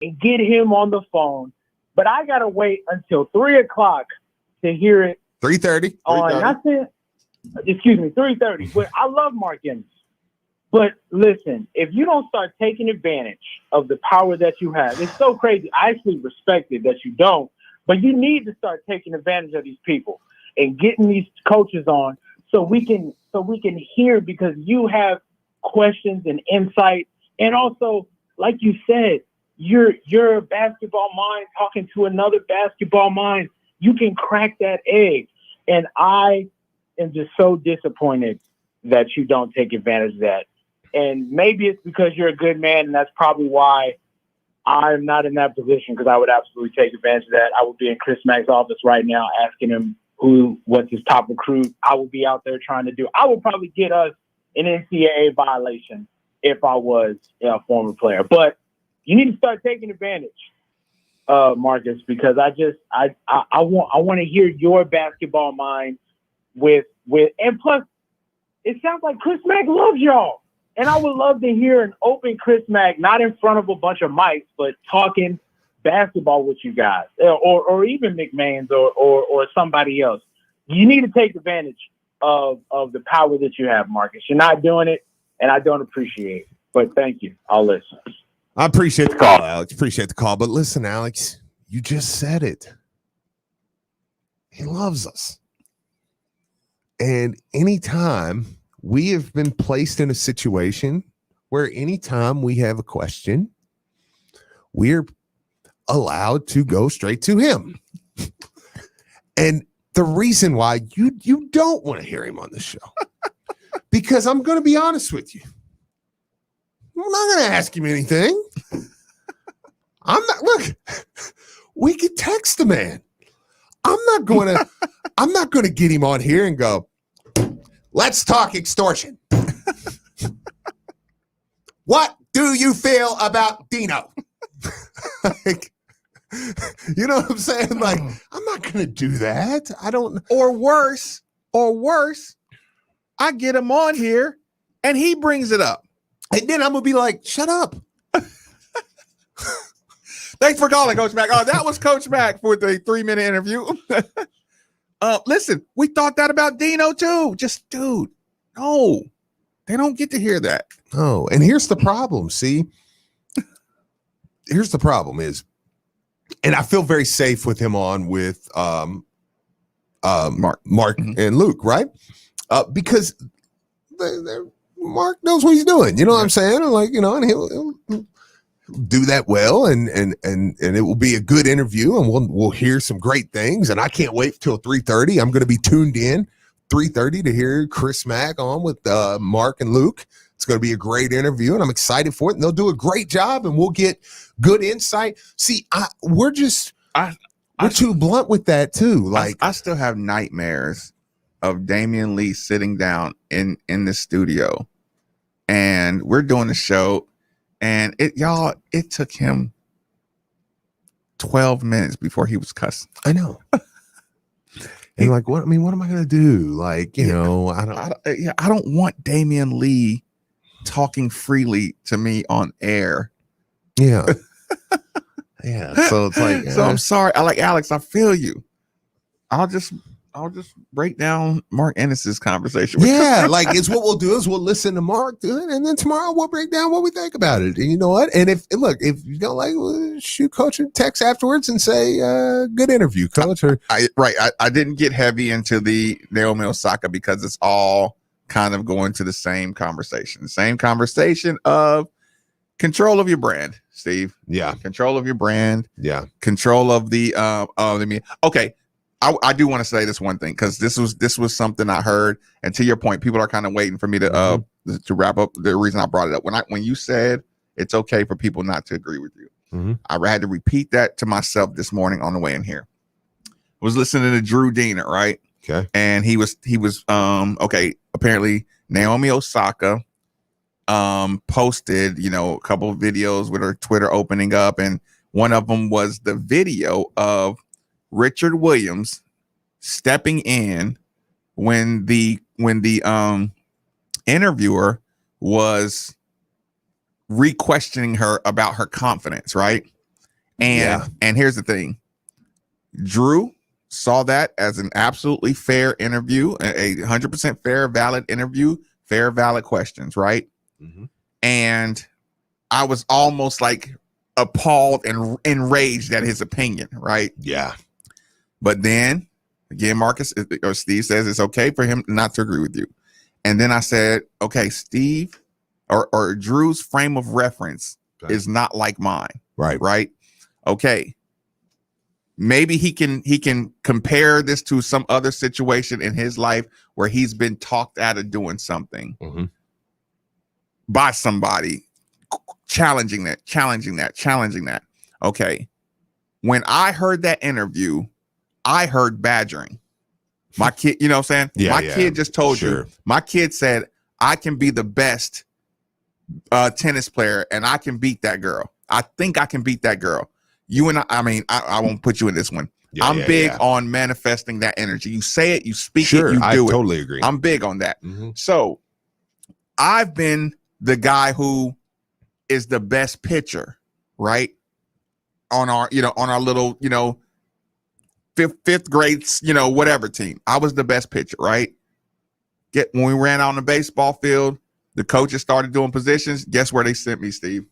and get him on the phone. But I gotta wait until 3:00 to hear it. 3:30 on nothing. Excuse me, 3:30. But I love Mark Ennis. But listen, if you don't start taking advantage of the power that you have, it's so crazy. I actually respect it that you don't, but you need to start taking advantage of these people and getting these coaches on so we can hear, because you have questions and insight. And also, like you said, you're a basketball mind talking to another basketball mind. You can crack that egg. And I am just so disappointed that you don't take advantage of that. And maybe it's because you're a good man, and that's probably why I'm not in that position, because I would absolutely take advantage of that. I would be in Chris Mack's office right now asking him what's his top recruit. I would be out there trying to do. I would probably get us an NCAA violation if I was a former player. But you need to start taking advantage, Marcus, because I want to hear your basketball mind with and plus it sounds like Chris Mack loves y'all. And I would love to hear an open Chris Mack, not in front of a bunch of mics, but talking basketball with you guys, or even McMahon's or somebody else. You need to take advantage of the power that you have, Marcus. You're not doing it, and I don't appreciate it. But thank you. I'll listen. I appreciate the call, Alex. Appreciate the call. But listen, Alex, you just said it. He loves us. And anytime we have been placed in a situation where anytime we have a question, we're allowed to go straight to him. And the reason why you don't want to hear him on the show, because I'm going to be honest with you. I'm not going to ask him anything. Look, we could text the man. I'm not going to get him on here and go, let's talk extortion. What do you feel about Dino? Like, you know what I'm saying? Like, I'm not going to do that. I don't. Or worse, I get him on here and he brings it up. And then I'm going to be like, shut up. Thanks for calling, Coach Mack. Oh, that was Coach Mack for the 3-minute interview. Listen, we thought that about Dino too. Just, dude, no, they don't get to hear that. Oh, and here's the problem. See, here's the problem is, and I feel very safe with him on with Mark and Luke, right? Because Mark knows what he's doing. You know what I'm saying? And like, you know, and he'll do that well, and it will be a good interview, and we'll hear some great things. And I can't wait till 3:30. I'm going to be tuned in 3:30 to hear Chris Mack on with Mark and Luke. It's going to be a great interview, and I'm excited for it. And they'll do a great job, and we'll get good insight. See, we're too blunt with that too. Like, I still have nightmares of Damian Lee sitting down in the studio, and we're doing the show. And it took him 12 minutes before he was cussing. I know. And like, what am I going to do? Like, you know, I don't want Damian Lee talking freely to me on air. Yeah. Yeah. So it's like, so I'm sorry. Alex, I feel you. I'll just break down Mark Ennis's conversation. Yeah, like it's what we'll do is we'll listen to Mark do it, and then tomorrow we'll break down what we think about it. And you know what? And if you don't like, shoot Coach a text afterwards and say, "Good interview, Coach." Or I didn't get heavy into the Naomi Osaka because it's all kind of going to the same conversation of control of your brand, Steve. Yeah, control of your brand. Yeah, control of the media. Okay. I do want to say this one thing, because this was something I heard, and to your point, people are kind of waiting for me to wrap up. The reason I brought it up when you said it's okay for people not to agree with you, I had to repeat that to myself this morning on the way in here. I was listening to Drew Diener, right? Okay, and he was okay. Apparently, Naomi Osaka posted a couple of videos with her Twitter opening up, and one of them was the video of Richard Williams stepping in when the interviewer was re-questioning her about her confidence, right? And here's the thing. Drew saw that as an absolutely fair interview, a 100% fair, valid interview, fair, valid questions, right? And I was almost like appalled and enraged at his opinion, right? Yeah. But then again, Marcus or Steve says it's okay for him not to agree with you. And then I said, okay, Steve or Drew's frame of reference is not like mine. Right. Okay. Maybe he can compare this to some other situation in his life where he's been talked out of doing something by somebody, challenging that. Okay. When I heard that interview, I heard badgering. My kid, you know what I'm saying? My kid just told you. My kid said, I can be the best tennis player and I can beat that girl. I think I can beat that girl. You and I mean, I won't put you in this one. I'm big on manifesting that energy. You say it, you speak it, you do I it. totally agree. I'm big on that. So I've been the guy who is the best pitcher, right? On our little, fifth grade, whatever team. I was the best pitcher, right? When we ran out on the baseball field, the coaches started doing positions. Guess where they sent me, Steve?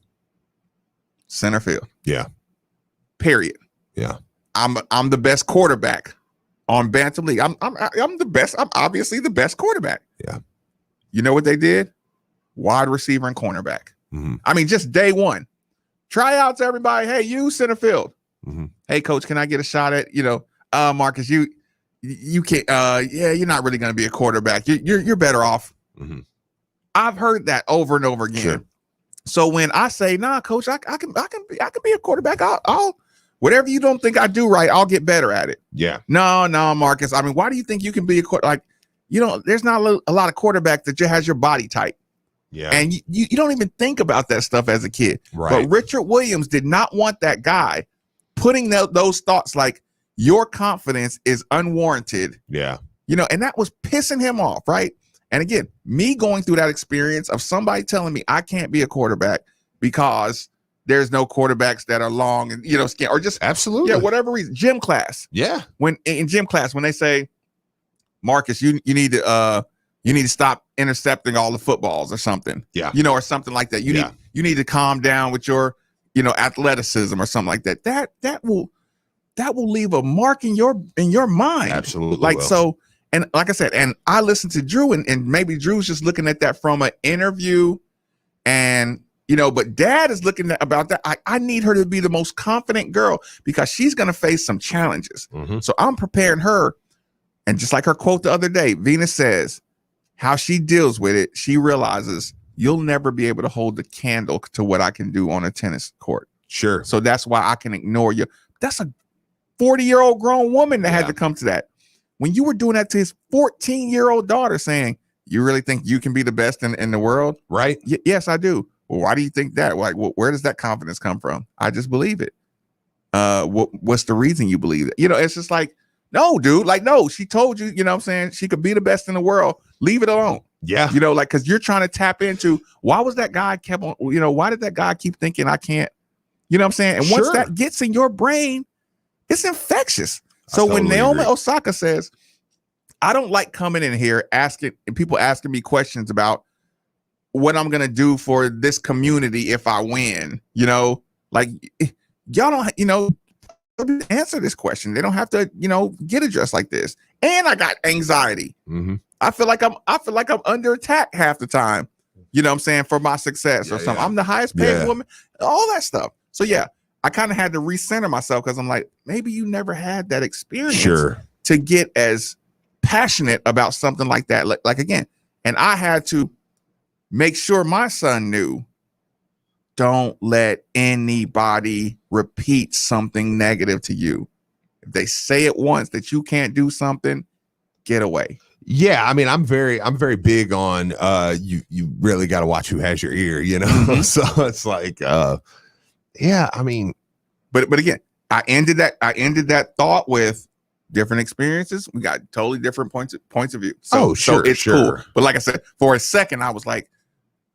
Center field. Yeah. Period. Yeah. I'm the best quarterback on Bantam League. I'm the best. I'm obviously the best quarterback. Yeah. You know what they did? Wide receiver and cornerback. I mean, just day one. Tryouts, everybody. Hey, you center field. Hey, coach, can I get a shot at, Marcus, you can't, you're not really going to be a quarterback. You're better off. I've heard that over and over again. Sure. So when I say, nah, coach, I can be a quarterback. I'll whatever you don't think I do right, I'll get better at it. Yeah. No, Marcus. I mean, why do you think you can be a quarterback? Like, there's not a lot of quarterbacks that just has your body type. Yeah. And you don't even think about that stuff as a kid. Right. But Richard Williams did not want that guy putting those thoughts like your confidence is unwarranted. Yeah. And that was pissing him off, right? And again, me going through that experience of somebody telling me I can't be a quarterback because there's no quarterbacks that are long and, skin or just absolutely. Yeah, whatever reason. Gym class. Yeah. When in gym class, when they say, Marcus, you need to stop intercepting all the footballs or something. Yeah. Or something like that. You need to calm down with your, athleticism or something like that. That will leave a mark in your mind. Absolutely. Like, so, and like I said, and I listened to Drew and maybe Drew's just looking at that from an interview and, but dad is looking at about that. I need her to be the most confident girl because she's going to face some challenges. So I'm preparing her. And just like her quote the other day, Venus says how she deals with it. She realizes you'll never be able to hold the candle to what I can do on a tennis court. Sure. So that's why I can ignore you. That's a 40-year-old grown woman that had to come to that. When you were doing that to his 14-year-old daughter saying, you really think you can be the best in the world? Right. Yes, I do. Well, why do you think that? Like, where does that confidence come from? I just believe it. What's the reason you believe it? It's just like, no, dude, like, no, she told you, what I'm saying? She could be the best in the world. Leave it alone. Yeah. Because you're trying to tap into why was that guy kept on, why did that guy keep thinking I can't, what I'm saying? And once that gets in your brain, it's infectious. So when Naomi Osaka says, I don't like coming in here people asking me questions about what I'm going to do for this community if I win, like y'all don't, answer this question. They don't have to, get addressed like this. And I got anxiety. I feel like I'm under attack half the time. You know what I'm saying? For my success or something. Yeah. I'm the highest paid woman, all that stuff. So I kind of had to recenter myself because I'm like, maybe you never had that experience to get as passionate about something like that. Like again, and I had to make sure my son knew, don't let anybody repeat something negative to you. If they say it once that you can't do something, get away. Yeah, I mean, I'm very big on you really got to watch who has your ear, So it's like I mean, but again, I ended that thought with different experiences. We got totally different points of view. So it's cool. But like I said, for a second I was like,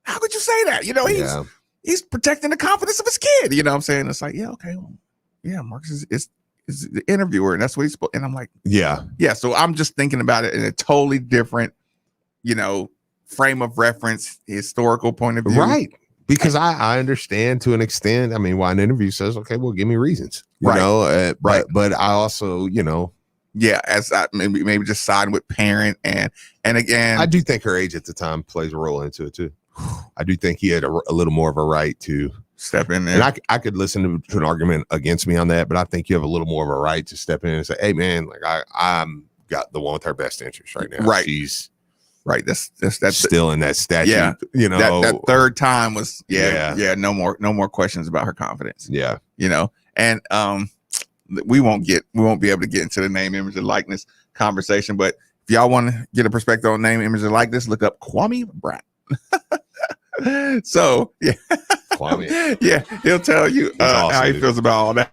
how could you say that? He's protecting the confidence of his kid. You know what I'm saying? It's like, okay, well, yeah, Marcus is the interviewer, and that's what he's supposed. And I'm like, yeah. So I'm just thinking about it in a totally different, frame of reference, historical point of view. Right. Because I understand to an extent. I mean, why an interview says, okay, well, give me reasons. You know, but I also, as I maybe just siding with parent and again, I do think her age at the time plays a role into it too. I do think he had a little more of a right to step in there. And I could listen to an argument against me on that, but I think you have a little more of a right to step in and say, hey man, like I'm got the one with her best interest right now. Right. She's right. That's still in that statute. Yeah. That third time was no more questions about her confidence. Yeah. And we won't be able to get into the name, image, and likeness conversation, but if y'all want to get a perspective on name, image, and likeness, look up Kwame Brat. So Kwame. He'll tell you how he feels about all that.